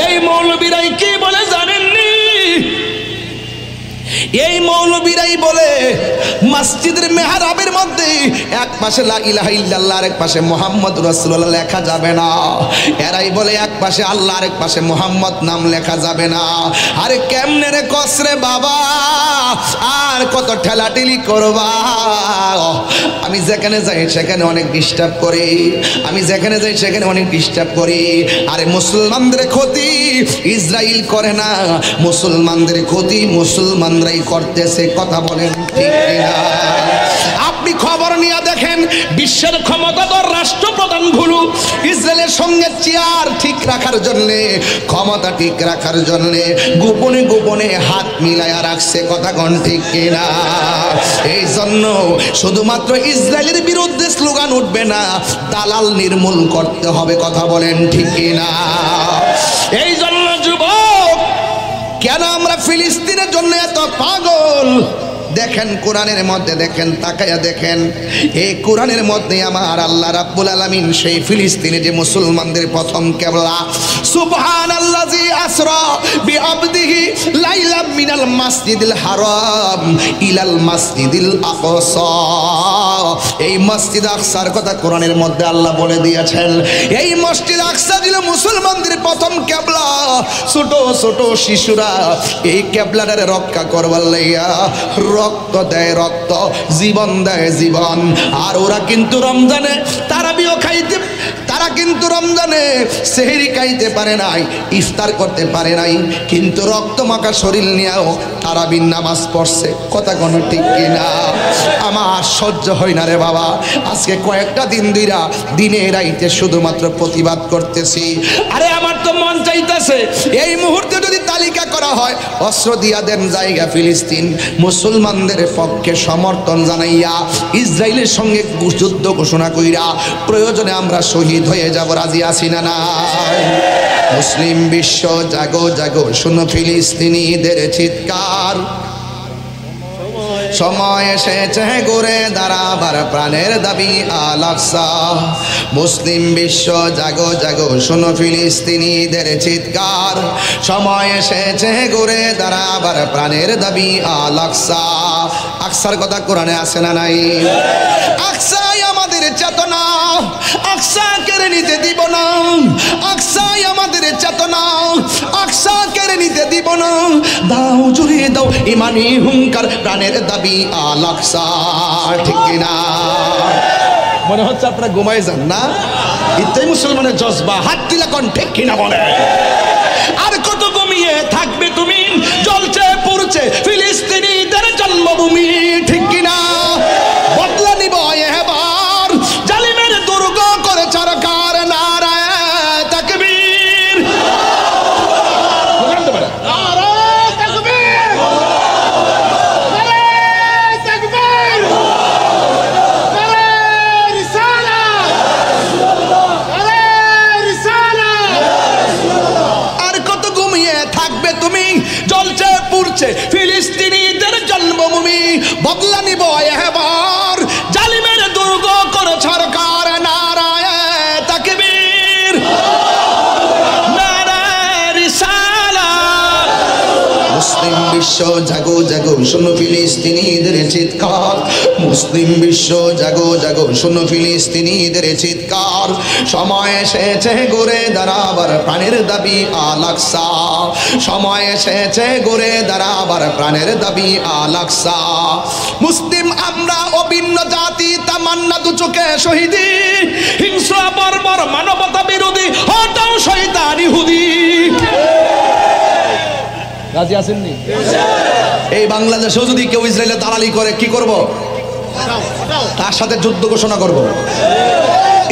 এই মৌলবীরাই কি বলে জানেননি? এই মৌলবীরাই বলে মসজিদের মেহরাবের মধ্যে এক পাশে লা ইলাহা ইল্লাল্লাহ আর এক পাশে মুহাম্মদুর রাসূলুল্লাহ লেখা যাবে না। এরাই বলে এক পাশে আল্লাহ আর এক পাশে মুহাম্মদ নাম লেখা যাবে না। আরে কেমনে রে কসরে বাবা, আর কত ঠেলাঠেলি করবা? আমি যেখানে যাই সেখানে অনেক ডিস্টার্ব করি, আমি যেখানে যাই সেখানে অনেক ডিস্টার্ব করি। আরে মুসলমানদের ক্ষতি ইসরায়েল করে না, মুসলমানদের ক্ষতি মুসলমানরাই করতেছে। কথা বলেন ঠিক কিনা? আপনি খবর নিয়ে দেখেন, বিশ্বের ক্ষমতাধর রাষ্ট্রপ্রধানগুলো ইসরায়েলের সঙ্গে চেয়ার ঠিক রাখার জন্য, ক্ষমতা ঠিক রাখার জন্য গোপনে গোপনে হাত মিলায়া রাখছে। কথা কোন ঠিক কিনা? এই জন্য শুধুমাত্র ইসরায়েলের বিরুদ্ধে স্লোগান উঠবে না, দালাল নির্মূল করতে হবে। কথা বলেন ঠিক কিনা? এই জন্য যুবক, কেন আমরা ফিলিস্তিনের জন্য এত পাগল? দেখেন কোরআনের মধ্যে, দেখেন তাকায়া দেখেন, এই কোরআনের মধ্যে আমার আল্লাহ রাব্বুল আলামিন সেই ফিলিস্তিনে যে মুসলমানদের প্রথম কিবলা, সুবহানাল্লাযী আসরা বিআবদিহি লাইলাম মিনাল মাসজিদিল হারাম ইলাল মাসজিদিল আকসা, এই মসজিদ আকসার কথা কোরআনের মধ্যে আল্লাহ বলে দিয়েছেন। এই মসজিদ আকসা ছিল মুসলমানদের প্রথম কিবলা। ছোট ছোট শিশুরা এই কিবলাটারে রক্ষা করবার লাইয়া রক্ত দেয় রক্ত, জীবন দেয় জীবন। আর ওরা কিন্তু রমজানে তারাবিও খাইতে তারা কিন্তু রমজানে সেহরি খাইতে পারে নাই, ইফতার করতে পারে নাই, কিন্তু রক্তমাখা শরীর নিয়েও তারাবির নামাজ পড়ছে। কথা কোনো ঠিক কিনা? আমার সহ্য হয় না রে বাবা। আজকে কয়েকটা দিন ধইরা দিনে রাইতে শুধুমাত্র প্রতিবাদ করতেছি। আরে আমার তো মন চাইতেছে এই মুহূর্তে যদি তালিকা করা হয়, অস্ত্র দিয়া দেন জায়গা ফিলিস্তিন, মুসলমানদের পক্ষে সমর্থন জানাইয়া ইসরায়েলের সঙ্গে যুদ্ধ ঘোষণা কইরা প্রয়োজনে আমরা শহীদ হয়ে যাব। রাজি আছি না নাই? মুসলিম বিশ্ব জাগো জাগো, শুনো ফিলিস্তিনিদের চিৎকার, সময় এসেছে ঘুরে দাঁড়াবার প্রাণের দাবি আল আকসা। মুসলিম বিশ্ব জাগো জাগো, শুনো ফিলিস্তিনিদের চিৎকার, সময় এসেছে ঘুরে দাঁড়াবার প্রাণের দাবি আল আকসা। আকসার কথা কোরআনে আছে না নাই? আকসাই আমাদের চেতনা, আকসা কেড়ে নিতে দিব না। আকসাই আমাদের চেতনা, আকসা কেড়ে নিতে দিব না। দাও জুড়ে দাও ইমানি হুঙ্কার, প্রাণের দাবি আল আকসা। ঠিক কিনা? মনে হচ্ছে আপনারা ঘুমাই যান না? ইত্যাদি মুসলমানের জজবা, হাত দিলা কোন ঠিক কিনা বলে? আর কত ঘুমিয়ে থাকবে তুমি? জ্বলছে পুড়ছে ফিলিস্তিনিদের জন্মভূমি। ঠিক কিনা? বদলা নিব এবার, জালিমের দুর্গ করে সরকার। নারায়ে তাকবীর। আর কত ঘুমিয়ে থাকবে তুমি? জ্বলছে পুড়ছে ফিলিস্তিনিদের জন্মভূমি। বদলা নিব এবার, জালিমের দুর্গ করে সরকার। নারায়ে তাকবীর, নারায়ে রিসালাত। মুসলিম বিশ্ব জাগো জাগো, শুনো ফিলিস্তিনিদের চিৎকার। মুসলিম বিশ্ব জাগো জাগো, শুনো ফিলিস্তিনিদের চিৎকার, সময় এসেছে ঘুরে দাঁড়াবার প্রাণের দাবি আল আকসা। সময় এসেছে ঘুরে দাঁড়াবার প্রাণের দাবি আল আকসা। মুসলিম আমরা অভিন্ন জাতি, তামান্না দু চোখে শহীদি, হিংস্র বর্বর মানবতা বিরোধী, হটাও শয়তান ইহুদি। রাজি আছেননি? এই বাংলাদেশেও যদি কেউ ইসরায়েলে দালালি করে কি করব? তার সাথে যুদ্ধ ঘোষণা করব।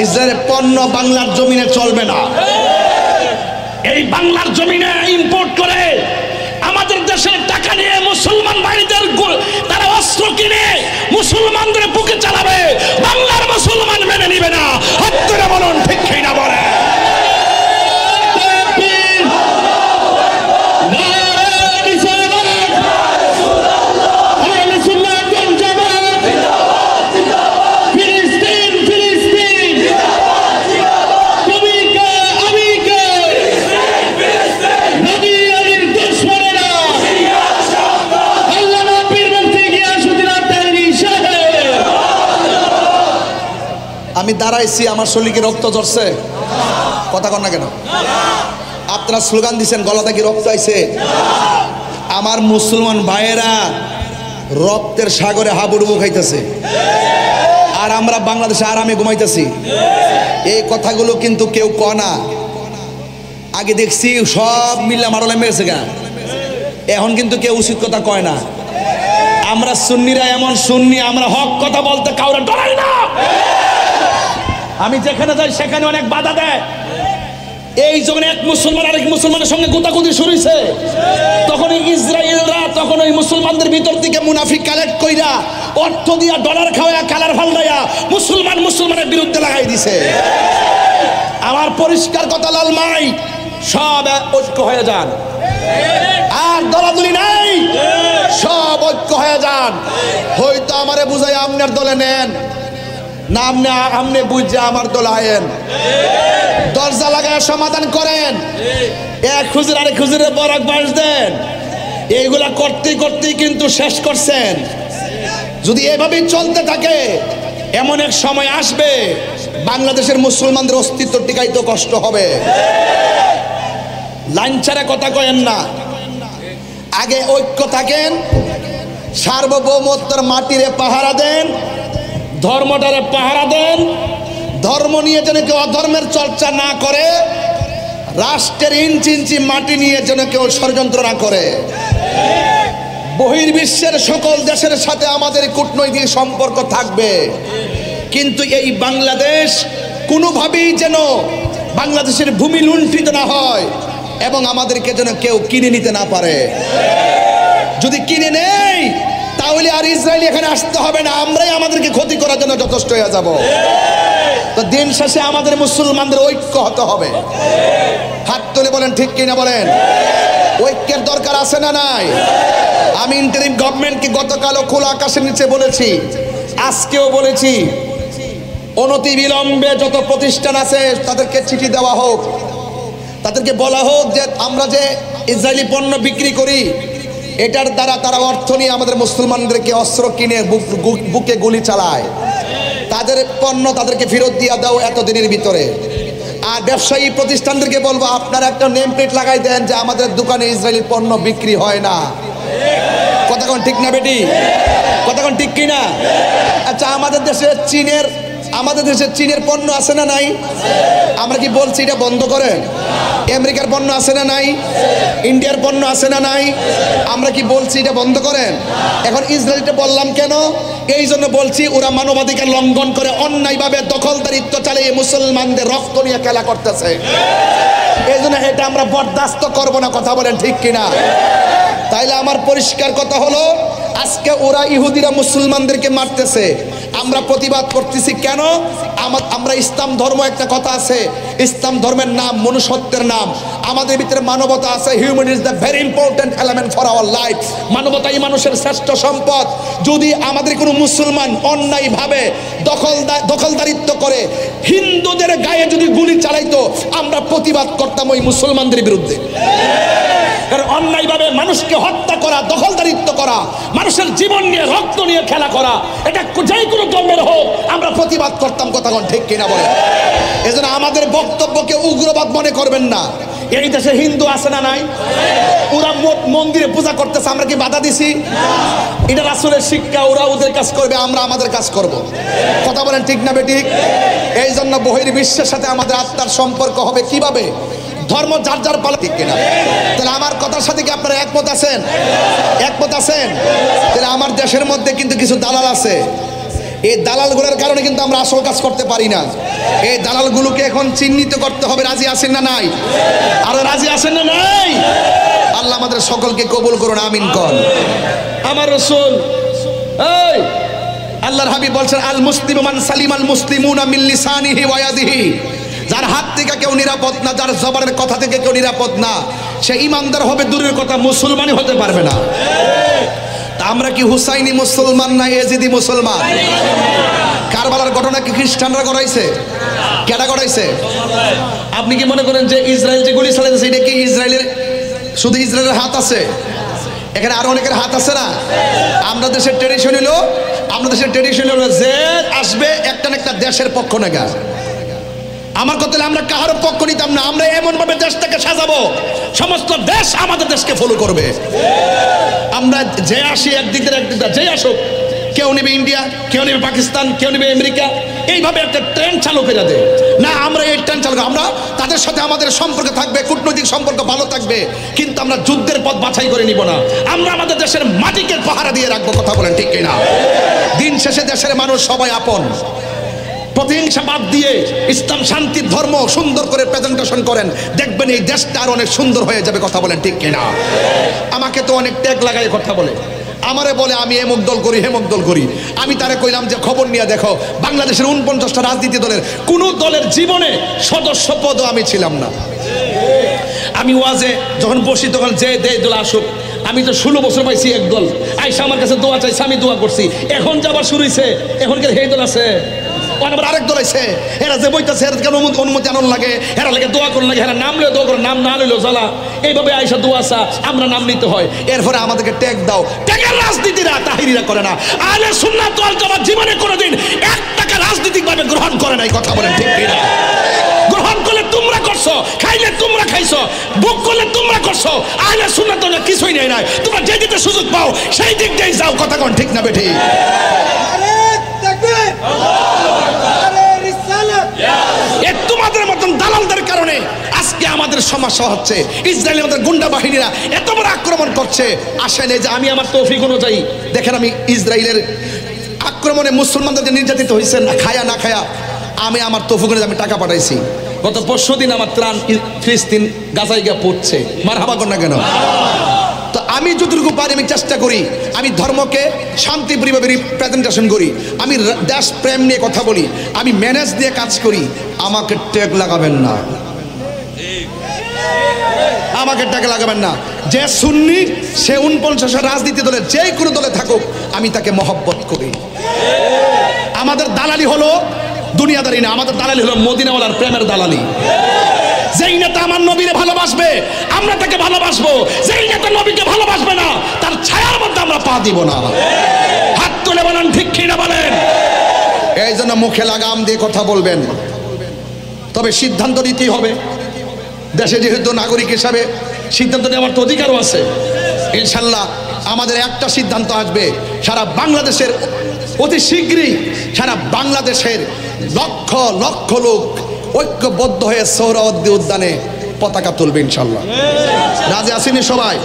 ইসরায়েলের পণ্য বাংলার জমিনে চলবে না। এই বাংলার জমিনে ইম্পোর্ট করে আমাদের দেশের টাকা নিয়ে মুসলমান ভাইদের তারা অস্ত্র কিনে মুসলমানদের বুকে চালাবে, বাংলার মুসলমান মেনে নিবে না। হত্যা বলুন ঠিক কিনা বলে? আমি দাঁড়াইছি, আমার শরীরে রক্ত ঝরছে? কথা কন না কেন? আপনারা স্লোগান দিচ্ছেন, গলাতে কি রক্ত আইছে? আমার মুসলমান ভাইয়েরা রক্তের সাগরে হাবুডুবু খাইতেছে, আর আমরা বাংলাদেশে আরামে ঘুমাইতেছি। এই কথাগুলো কিন্তু কেউ কয় না। আগে দেখছি সব মিল্লা মারলে মেরেছে গা, এখন কিন্তু কেউ উচিত কথা কয় না। আমরা সুন্নিরা এমন সুন্নি, আমরা হক কথা বলতে কাউরে ডরাই না। আমি যেখানে যাই সেখানে অনেক বাধা দেয়। এই যখন এক মুসলমান আরেক মুসলমানের সঙ্গে গুতাগুতি শুরু হয়েছে, তখন ইসরায়েলরা তখন ওই মুসলমানদের ভিতর থেকে মুনাফিক কালেক্ট কইরা অর্থ দিয়া ডলার খাওয়া কালার ফালদাইয়া মুসলমানের বিরুদ্ধে লাগাই দিছে। আমার পরিষ্কার কথা, লাল মাই সব ঐক্য হয়ে যান, আর দলাদলি নাই, সব ঐক্য হয়ে যান। হয়তো আমারে বুঝাই আপনার দলে নেন না, আপনি বুঝে আমার দলে আয়েন, দরজা লাগায় সমাধান করেন। এক খুঁজে আরেক খুঁজে বরাক বাস দেন। এইগুলা করতে করতেই কিন্তু শেষ করছেন। যদি এভাবেই চলতে থাকে, এমন এক সময় আসবে বাংলাদেশের মুসলমানদের অস্তিত্ব টিকাইতে কষ্ট হবে। লাইন ছাড়া কথা কয়েন না, আগে ঐক্য থাকেন, সার্বভৌমত্বের মাটিরে পাহারা দেন, ধর্মটারে পাহারা দেন, ধর্ম নিয়ে যেন কেউ অধর্মের চর্চা না করে, রাষ্ট্রের ইঞ্চি ইঞ্চি মাটি নিয়ে যেন কেউ ষড়যন্ত্র না করে। বহির্বিশ্বের সকল দেশের সাথে আমাদের কূটনৈতিক সম্পর্ক থাকবে, কিন্তু এই বাংলাদেশ কোনোভাবেই যেন বাংলাদেশের ভূমি লুণ্ঠিত না হয় এবং আমাদেরকে যেন কেউ কিনে নিতে না পারে। যদি কিনে নেই তাহলে আর ইসরায়েল এখানে আসতে হবে না, আমরাই আমাদেরকে ক্ষতি করার জন্য যথেষ্ট হয়ে যাব। তো দিন শেষে আমাদের মুসলমানদের ঐক্য হতে হবে। হাত তুলে বলেন ঠিক কিনা বলেন। ঐক্যের দরকার আছে না নাই? আমি ইন্টারিম গভর্নমেন্টকে গতকালও খোলা আকাশের নিচে বলেছি, আজকেও বলেছি, অনতি বিলম্বে যত প্রতিষ্ঠান আছে তাদেরকে চিঠি দেওয়া হোক, তাদেরকে বলা হোক যে আমরা যে ইসরায়েলি পণ্য বিক্রি করি এটার দ্বারা তারা অর্থ নিয়ে আমাদের মুসলমানদেরকে অস্ত্র কিনে বুকে গুলি চালায়, তাদের পণ্য তাদেরকে ফেরত দিয়ে দাও এতদিনের ভিতরে। আর ব্যবসায়ী প্রতিষ্ঠানদেরকে বলবো আপনারা একটা নেম প্লেট লাগাই দেন যে আমাদের দোকানে ইসরায়েলি পণ্য বিক্রি হয় না। কথা কোন ঠিক না বেটি? কথা কোন ঠিক কিনা? আচ্ছা, আমাদের দেশে চীনের পণ্য আছে না নাই? আমরা কি বলছি এটা বন্ধ করেন? আমেরিকার পণ্য আছে না নাই? ইন্ডিয়ার পণ্য আছে না নাই? আমরা কি বলছি এটা বন্ধ করেন? এখন ইসরায়েলটা বললাম কেন? এই জন্য বলছি ওরা মানবাধিকার লঙ্ঘন করে অন্যায়ভাবে দখলদারিত্ব চালিয়ে মুসলমানদের রক্ত নিয়ে খেলা করতেছে। এই জন্য এটা আমরা বরদাস্ত করব না। কথা বলেন ঠিক কিনা? তাইলে আমার পরিষ্কার কথা হলো, আজকে ওরা ইহুদিরা মুসলমানদেরকে মারতেছে, আমরা প্রতিবাদ করতেছি কেন? আমরা ইসলাম ধর্ম, একটা কথা আছে, ইসলাম ধর্মের নাম মনুষ্যত্বের নাম। আমাদের ভিতরে মানবতা আছে। Human is the very important element for our life. মানবতাই মানুষের শ্রেষ্ঠ সম্পদ। যদি আমাদের কোনো মুসলমান অন্যায়ভাবে দখলদারিত্ব করে হিন্দুদের গায়ে যদি গুলি চালাইতো, আমরা প্রতিবাদ করতাম ওই মুসলমানদের বিরুদ্ধে। অন্যায়ভাবে মানুষকে হত্যা করা, দখলদারিত্ব করা, মানুষের জীবন নিয়ে রক্ত নিয়ে খেলা করা, এটা যে কোনো ধর্মের হোক আমরা প্রতিবাদ করতাম। কথা কোন ঠিক কিনা বলে? এজন্য আমাদের বক্তব্যকে উগ্রবাদ মনে করবেন না। এই দেশে হিন্দু আছে না নাই? ওরা মন্দিরে পূজা করতেছে, আমরা কি বাধা দিছি? এটা রাসূলের শিক্ষা, ওরা ওদের কাজ করবে, আমরা আমাদের কাজ করব। কথা বলেন ঠিক না বেঠিক? এই জন্য বহির্বিশ্বের সাথে আমাদের আত্মার সম্পর্ক হবে কিভাবে? ধর্ম যার যার পালা, ঠিক কিনা? তাহলে আমার কথার সাথে কি আপনারা একমত আছেন? একমত আছেন? তাহলে আমার দেশের মধ্যে কিন্তু কিছু দালাল আছে। এই দালালগুলোর কারণে কিন্তু আমরা আসল কাজ করতে পারি না। এই দালালগুলোকে এখন চিহ্নিত করতে হবে। রাজি আছেন না নাই? আরো রাজি আছেন না নাই? আল্লাহ আমাদের সকলকে কবুল করুন, আমিন কোন। আমার রাসূল, এই আল্লাহর হাবিব বলছেন, আল মুসলিমু মান সালিমাল মুসলিমুনা মিন লিসানিহি ওয়া ইয়াদিহি। যার হাত থেকে কেউ নিরাপদ না, যার জবানের কথা থেকে কেউ নিরাপদ না, সে ইমানদার হবে দূরের কথা, মুসলমানই হতে পারবে না। তা আমরা কি হুসাইনি মুসলমান না এজিদি মুসলমান? কারবালার ঘটনা কি খ্রিস্টানরা করাইছে? কেডা করাইছে? আপনি কি মনে করেন যে ইসরায়েল যে গুলি চালাইছে এটা কি ইসরায়েলের, শুধু ইসরায়েলের হাত আছে? এখানে আরো অনেকের হাত আছে না? আমরা দেশের ট্রেডিশন হলো, যে আসবে একটা না একটা দেশের পক্ষ নেগা। আমার কথা আমরা কাহারও পক্ষ নিতাম না। আমরা এমন ভাবে দেশটাকে সাজাবো সমস্ত দেশ আমাদের দেশকে ফলো করবে। আমরা যে আসি একদিক দিয়ে যে আসুক, কেউ নেবে ইন্ডিয়া, কেউ নেবে পাকিস্তান, কেউ নেবে আমেরিকা, এইভাবে একটা ট্রেন চালু করে দেয় না। আমরা এই ট্রেন চালু, আমরা তাদের সাথে আমাদের সম্পর্ক থাকবে, কূটনৈতিক সম্পর্ক ভালো থাকবে, কিন্তু আমরা যুদ্ধের পথ বাছাই করে নিব না। আমরা আমাদের দেশের মাটিকে পাহারা দিয়ে রাখবো। কথা বলেন ঠিক কিনা? দিন শেষে দেশের মানুষ সবাই আপন। প্রতিহিংসা বাদ দিয়ে ইসলাম শান্তির ধর্ম সুন্দর করে প্রেজেন্টেশন করেন, দেখবেন এই দেশটা আর অনেক সুন্দর হয়ে যাবে। কথা বলেন ঠিক কিনা? আমাকে তো অনেক ট্যাগ লাগায় কথা বলে, আমারে বলে আমি এমক দল করি, হেমক দল করি। আমি তারে কইলাম যে খবর নিয়ে দেখো, বাংলাদেশের 49টা রাজনীতি দলের কোন দলের জীবনে সদস্য পদও আমি ছিলাম না। আমি ওয়াজে যখন বসি তখন যে দল আসুক, আমি তো 16 বছর পাইছি এক দল আইসা আমার কাছে দোয়া চাইছে, আমি দোয়া করছি। এখন যাবার শুরু হয়েছে, এখন কি সেই দল আছে? আরেক দল আছে, এরা যে বইতেছে অনুমতি আনন্দ লাগে, এরা লাগে দোয়া করুন লাগে, এরা নাম লইলে দোয়া করে, নাম না লইলেও জ্বালা। এইভাবে আইসা দোয়া চা, আমরা নাম নিতে হয়। এরপরে আমাদেরকে ট্যাগ দাও। ট্যাগের রাজনীতিরা তাহিরিরা করে না। আহলে সুন্নাত ওয়াল জামাত জীবনে কোনোদিন 1 টাকা রাজনীতিকভাবে গ্রহণ করে নাই। কথা বলেন ঠিক কিনা? গ্রহণ করলে তোমরা করছো, খাইলে তোমরা খাইছো, বুক করলে তোমরা করছো। আহলে সুন্নাত ওয়াল কিছুই নেই নাই। তোমরা যে দিকে সুযোগ পাও সেই দিক দিয়ে যাও। কথা কোন ঠিক না বেঠিক? আমাদের সমস্যা হচ্ছে, ইসরায়েল আমাদের গুন্ডা বাহিনীরা এত বড় আক্রমণ করছে। আসেন এই যে আমি আমার তৌফিক অনুযায়ী দেখেন, আমি ইসরায়েলের আক্রমণে মুসলমানদের যে নির্যাতিত হয়েছেন না খায়া না খায়া, আমি আমার তৌফিক অনুযায়ী আমি টাকা পাঠাইছি। গত 5 দিন আমার ত্রাণ ফিলিস্তিন গাজায় গিয়ে পড়ছে, মারহাবা কর না কেন? তো আমি যতটুকু পারি আমি চেষ্টা করি, আমি ধর্মকে শান্তিপ্রিয়ভাবে রিপ্রেজেন্টেশন করি, আমি দেশ প্রেম নিয়ে কথা বলি, আমি ম্যানেজ দিয়ে কাজ করি। আমাকে ট্যাগ লাগাবেন না, আমাকে ট্যাগ লাগাবেন না। যে সুন্নি সে 49 রাজনীতি দলে যে কোনো দলে থাকুক, আমি তাকে মহব্বত করি। আমাদের দালালি হলো দুনিয়াদারি না, আমাদের দালালি হলো মদিনাওয়ালার প্রেমের দালালি। যেই নেতা আমার নবীরে ভালোবাসবে আমরা তাকে ভালোবাসবো, যেই নেতা নবীকে ভালোবাসবে না তার ছায়ার মধ্যে আমরা পা দিব না। হাত তুলে বলেন ঠিক কি না বলেন? এই জন্য মুখে লাগাম দিয়ে কথা বলবেন, তবে সিদ্ধান্ত নিতেই হবে। দেশে যেহেতু নাগরিক হিসাবে সিদ্ধান্ত নেওয়ার তো অধিকারও আছে। ইনশাল্লাহ আমাদের একটা সিদ্ধান্ত আসবে, সারা বাংলাদেশের অতি শীঘ্রই সারা বাংলাদেশের লক্ষ লক্ষ লোক ঐক্যবদ্ধ হয়ে সোহরাওয়ার্দী উদ্যানে পতাকা তুলবে ইনশাল্লাহ। রাজি আসেনি সবাই?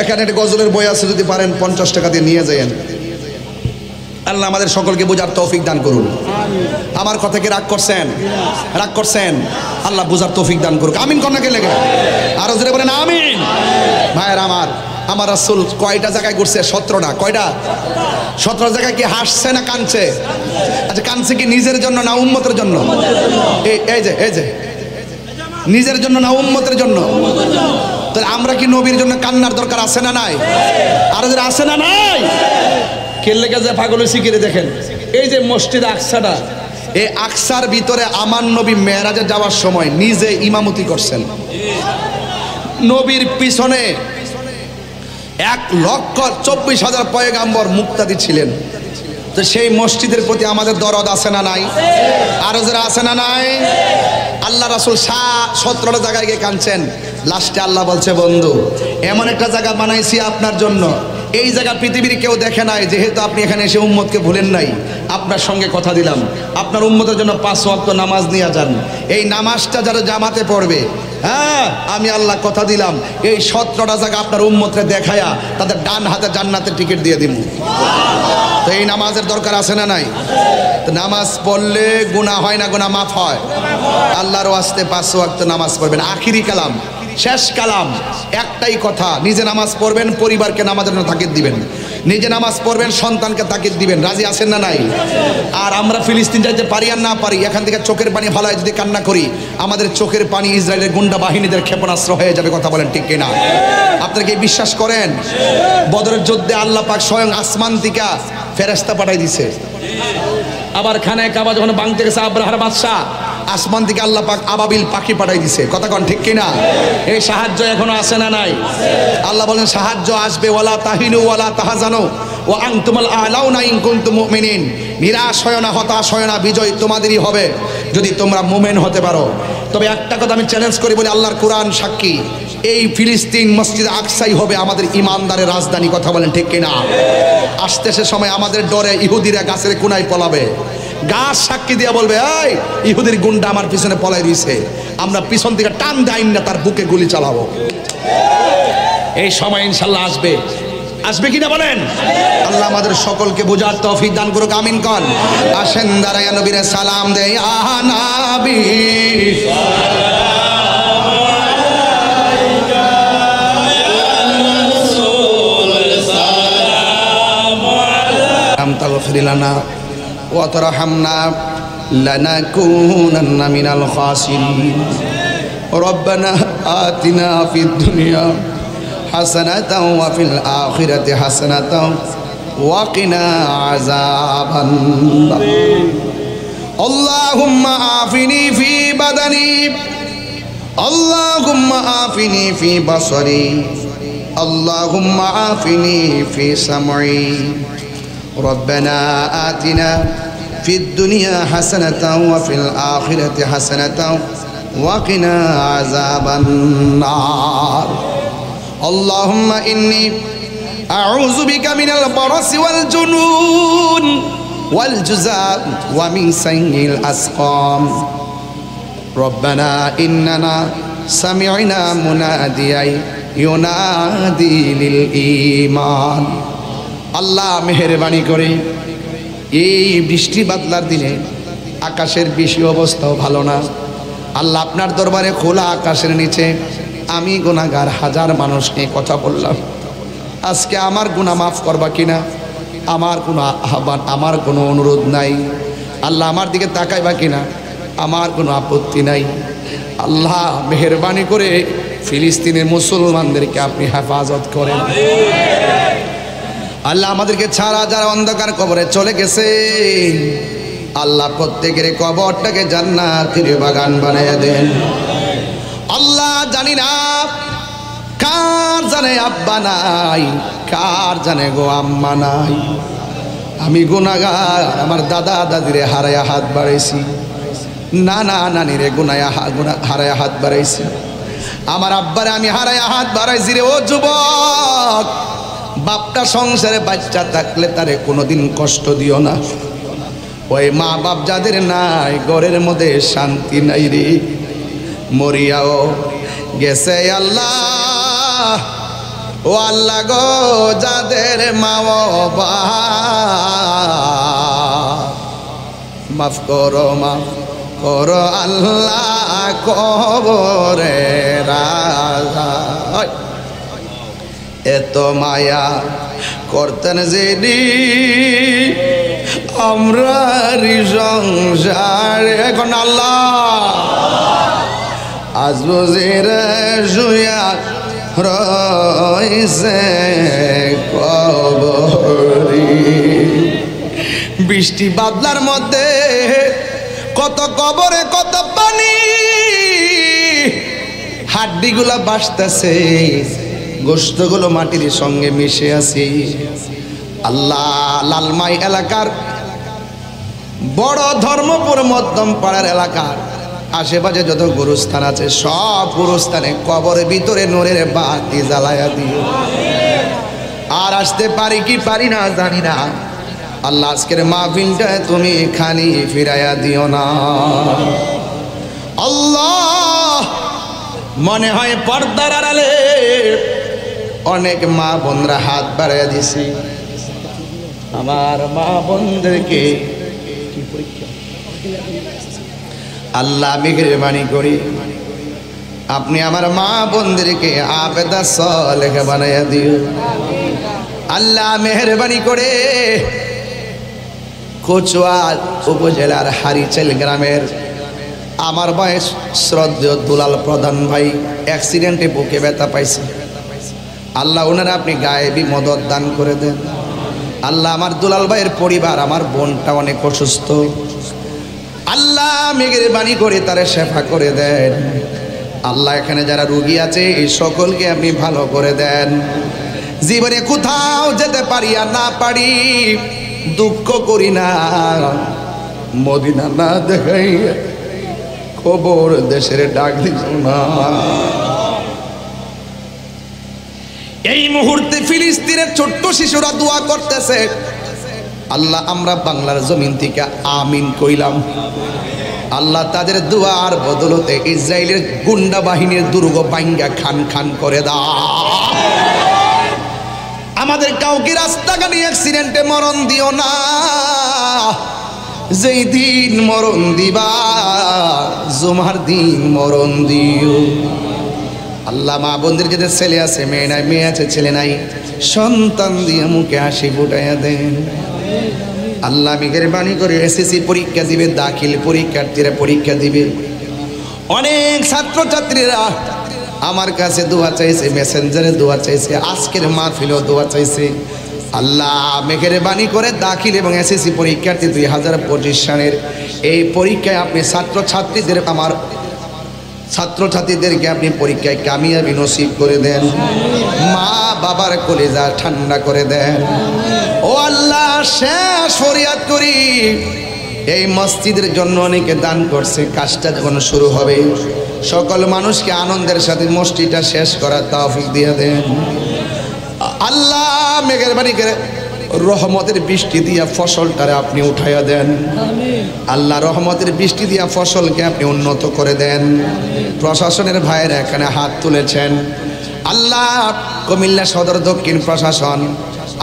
এখানে একটা গজলের বই আছে, যদি পারেন 50 টাকা দিয়ে নিয়ে যান। আল্লাহ আমাদের সকলকে বোঝার তৌফিক দান করুন। আমার কথা কি রাগ করছেন? রাগ করছেন? আল্লাহ বোঝার তৌফিক দান করুক। আমিন কন্যাকে লেগে আরো জোরে বলেন আমিন। ভাইয়ের আমার রাসূল কয়টা জায়গায় ঘুরছে? 17টা। কয়টা? 17 জায়গায় কি হাসছে না কাঁদছে? আচ্ছা কাঁদছে কি নিজের জন্য না উম্মতের জন্য? এই যে নিজের জন্য না উম্মতের জন্য? তাহলে আমরা কি নবীর জন্য কান্নার দরকার আছে না নাই? আরো যারা আছে না নাই? কেল্লে গেছে পাগল শিখিরে দেখেন, এই যে মসজিদ আকসাটা, এই আকসার ভিতরে আমার নবী মেরাজে যাওয়ার সময় নিজে ইমামতি করছেন। নবীর পিছনে 1,24,000 পয়গাম্বর মুক্তাদি ছিলেন। তো সেই মসজিদের প্রতি আমাদের দরদ আছে না নাই? আরো যারা আছে না নাই? আল্লাহ রাসূল 17টা জায়গায় গিয়ে কাঁদছেন। লাস্টে আল্লাহ বলছে, বন্ধু এমন একটা জায়গা বানাইছি আপনার জন্য, এই জায়গা পৃথিবীর কেউ দেখে নাই। যেহেতু আপনি এখানে এসে উম্মতকে ভুলেন নাই, আপনার সঙ্গে কথা দিলাম আপনার উম্মতের জন্য 5 ওয়াক্ত নামাজ নিয়ে যান। এই নামাজটা যারা জামাতে পড়বে, হ্যাঁ আমি আল্লাহ কথা দিলাম এই 17টা জায়গা আপনার উম্মতকে দেখায়া তাদের ডান হাতে জান্নাতের টিকিট দিয়ে দিব। তো এই নামাজের দরকার আছে না নাই? তো নামাজ পড়লে গুনাহ হয় না, গুনাহ মাফ হয়। আল্লাহর ওয়াস্তে 5 ওয়াক্ত নামাজ পড়বেন। আখিরি কালাম, শেষ কালাম একটাই কথা, নিজে নামাজ পড়বেন, পরিবারকে নামাজের জন্য তাকিদ দিবেন। নিজে নামাজ পড়বেন, সন্তানকে তাকিদ দিবেন। রাজি আছেন না নাই? আর আমরা ফিলিস্তিন যাইতে পারি আর না পারি, এখান থেকে চোখের পানি ফালায় যদি কান্না করি, আমাদের চোখের পানি ইসরায়েলের গুন্ডা বাহিনীদের ক্ষেপণাস্ত্র হয়ে যাবে। কথা বলেন ঠিক কিনা? আপনারা কি বিশ্বাস করেন? বদরের যুদ্ধে আল্লাহ পাক স্বয়ং আসমান থেকে ফেরেশতা পাঠাই দিছে। আবার খানায় কাবা যখন ভাঙতে গেছে আব্রাহার বাদশা, আসমান থেকে আল্লাহ পাক আবাবিল পাখি পাঠাই দিছে। কথা কন ঠিক কিনা? এই সাহায্য এখনো আসে না নাই? আল্লাহ বলেন সাহায্য আসবে, ওয়ালা তাহিনু ওয়ালা তাহজানু ওয়া আনতুমুল আ'লাউনা ইন কুনতুম মুমিনিন। নিরাশ হয় না, হতাশ হয় না, বিজয় তোমাদেরই হবে যদি তোমরা মুমিন হতে পারো। তবে একটা কথা আমি চ্যালেঞ্জ করি, বলি আল্লাহর কোরআন সাক্ষী, এই ফিলিস্তিন মসজিদ আকসাই হবে আমাদের ইমানদারের রাজধানী। কথা বলেন ঠিক কিনা? আসতে সে সময় আমাদের ডরে ইহুদিরা গাছের কোনায় পলাবে, গাছ সাক্ষী দিয়ে বলবে এই ইহুদির গুন্ডা আমার পিছনে পলাই দিয়েছে, আমরা পিছন থেকে টান দেন না তার বুকে গুলি চালাবো। এই সময় ইনশাল্লাহ আসবে। আসবে কিনা বলেন? আল্লাহ আমাদের সকলকে বোঝার তৌফিক দান করুক। আমিন কন। আসেন দাঁড়ায়া নবীরে সালাম দেই, আহা নবী তাগফির লানা ওয়া তারহামনা লানাকুনান্না মিনাল খাসিরিন। রব্বানা আতিনা ফিদ দুনিয়া হাসানাতাও ওয়া ফিল আখিরাতি হাসানাতাও ওয়া কিনা আযাবান নার। আল্লাহুম্মা আফিনি ফি বাদানি, আল্লাহুম্মা আফিনি ফি বাসারি, আল্লাহুম্মা আফিনি ফি সামঈ। ربنا آتنا في الدنيا حسنة وفي الآخرة حسنة وقنا عذاب النار. اللهم إني أعوذ بك من البرص والجنون والجذام ومن سيء الأسقام. ربنا إننا সামি'না মুনাদিয়াই ইউনাদি লিল ঈমান। আল্লাহ মেহেরবানি করে এই বৃষ্টি বাদলার দিনে আকাশের বেশি অবস্থাও ভালো না। আল্লাহ আপনার দরবারে খোলা আকাশের নিচে আমি গুনাহগার হাজার মানুষকে কথা বললাম, আজকে আমার গুনাহ মাফ করবা কিনা? আমার কোনো আহ্বান, আমার কোনো অনুরোধ নাই। আল্লাহ আমার দিকে তাকাইবা কিনা? আমার কোনো আপত্তি নাই। আল্লাহ মেহেরবানি করে ফিলিস্তিনের মুসলমানদেরকে আপনি হেফাজত করেন। আল্লাহ আমাদেরকে ছাড়া যারা অন্ধকার কবরে চলে গেছে, আল্লাহ প্রত্যেকের কবরটাকে জান্নাতের বাগান বানিয়ে দেন। আল্লাহ জানি না কার জানে আব্বা নাই, কার জানে গো আম্মা নাই। আমি গুনাহগার, আমার দাদা দাদিরে হারায়া হাত বাড়াইছি, নানা নানিরে হারায়া হাত বাড়াইছি, আমার আব্বারে আমি হারায়া হাত বাড়াইছি রে। ও যুবক, বাপটা সংসারে বাচ্চা থাকলে তারে কোনোদিন কষ্ট দিও না। ওই মা বাপ যাদের নাই, ঘরের মধ্যে শান্তি নাই রে। মরিয়াও গেছে আল্লাহ, ও আল্লাহ গো, যাদের মা বাবা মাফ করো, মাফ করো আল্লাহ, কবরে রাজা এত মায়া করতেন যেদি আমরা সংসার। এখন আল্লাহ আজ বুঝির শুয়া রয়েছে কবরে। বৃষ্টি বাদলার মধ্যে কত কবরে কত পানি, হাড্ডিগুলা বাসতেছে, গোশতগুলো মাটির সঙ্গে মিশে আছে। আল্লাহ লালমাই এলাকার বড় ধর্মপুর মধ্যম পাড়ার এলাকার আশেপাশে যত গুরুস্থান আছে, সব গুরুস্থানে কবরের ভিতরে নূরের বাতি জ্বালায়া দিও। আর আসতে পারি কি পারি না জানি না, আল্লাহ আজকের মাহফিলটা তুমি খালি ফিরাইয়া দিও না। আল্লাহ মনে হয় পর্দার আড়ালে অনেক মা বোনরা হাত বাড়াইয়া দিছি। আমার মা বোনদেরকে আল্লাহ মেহেরবানি করি আপনি আমার মা বোনদেরকে আবেদা সালেহ বানাইয়া দিও। আল্লাহ মেহেরবানি করে কচুয়া উপজেলার হারিচেল গ্রামের আমার বয়স শ্রদ্ধেয় দুলাল প্রধান ভাই অ্যাক্সিডেন্টে বুকে ব্যথা পাইছে। আল্লাহ ওনারা আপনি গায়েবী মদত দান করে দেন। আল্লাহ আমার দুলাল ভাইয়ের পরিবার, আমার বোনটা অনেক অসুস্থ, আল্লাহ মেহেরবানি করে তারে শেফা করে দেন। আল্লাহ এখানে যারা রোগী আছে এই সকলকে আপনি ভালো করে দেন। জীবনে কোথাও যেতে পারি আর না পারি, দুঃখ করি না, মদিনা না দেখাই খবর দেশের ডাক দিস না। এই মুহূর্তে ফিলিস্তিনের ছোট্ট শিশুরা দোয়া করতেছে, আল্লাহ আমরা বাংলার জমিন থেকে আমিন কইলাম। আল্লাহ তাদের দোয়ার বদলতে ইসরায়েলের গুন্ডা বাহিনীর দুর্গ ভাঙ্গা খান খান করে দাও। আমাদের কাউকে রাস্তাঘাটে অ্যাক্সিডেন্টে মরণ দিও না। যেই দিন মরণ দিবা জুমার দিন মরণ দিও। আল্লাহ মা বোনদের যাদের ছেলে আছে মেয়ে নাই, মেয়ে আছে ছেলে নাই, সন্তান দিয়ে মুখে হাসি ফুটাইয়া দেন। আল্লাহ মেহেরবানি করে এসএসসি পরীক্ষা দিবে, দাখিল পরীক্ষার্থীরা পরীক্ষা দিবে, অনেক ছাত্রছাত্রীরা আমার কাছে দোয়া চাইছে, মেসেঞ্জারে দোয়া চাইছে, আজকের মাহফিলেও দোয়া চাইছে। আল্লাহ মেহেরবানি করে দাখিল এবং এসএসসি পরীক্ষার্থী 2025 সালের এই পরীক্ষায় আপনি ছাত্রছাত্রীদের, আমার ছাত্রছাত্রীদেরকে আপনি পরীক্ষায় কামিয়াবি নসিব করে দেন। মা বাবার কলিজা ঠান্ডা করে দেন। ও আল্লাহ শেষ ফরিয়াদ করি, এই মসজিদের জন্য অনেকে দান করছে, কাজটা যখন শুরু হবে সকল মানুষকে আনন্দের সাথে মসজিদটা শেষ করার তৌফিক দিয়ে দেন। আল্লাহ মেহেরবানি করে রহমতের বৃষ্টি দিয়া ফসলটারে আপনি উঠাইয়া দেন। আল্লাহ রহমতের বৃষ্টি দিয়া ফসলকে আপনি উন্নত করে দেন। প্রশাসনের ভাইয়েরা এখানে হাত তুলেছেন। আল্লাহ কুমিল্লা সদর দক্ষিণ প্রশাসন,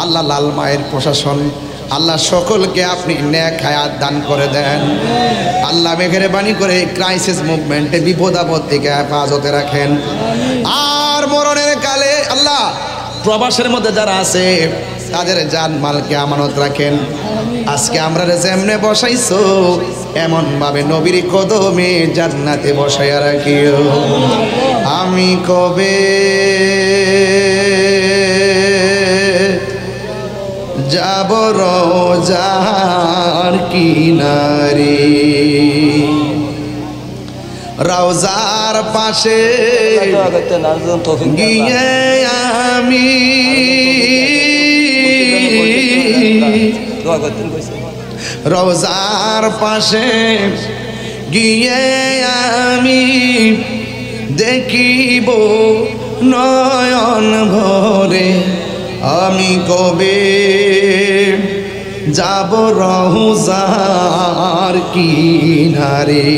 আল্লাহ লালমায়ের প্রশাসন, আল্লাহ সকলকে আপনি নেক হায়াত দান করে দেন। আল্লাহ মেহেরবানি করে ক্রাইসিস মুভমেন্টে বিপদ আপদ থেকে হেফাজতে রাখেন। আর মরণের কালে আল্লাহ প্রবাসের মধ্যে যারা আছে তাদের জান মালকে আমানত রাখেন। আজকে আমরা যেমনে বসাইছো এমন ভাবে নবীর কদমে জান্নাতে বসাইয়া রাখিও। আমি কবে যাব রওজার কিনারে, রওজার পাশে গিয়ে আমি রওজার পাশে গিয়ে আমি দেখিব নয়ন ভরে। আমি কবে যাব রওজার কিনারে।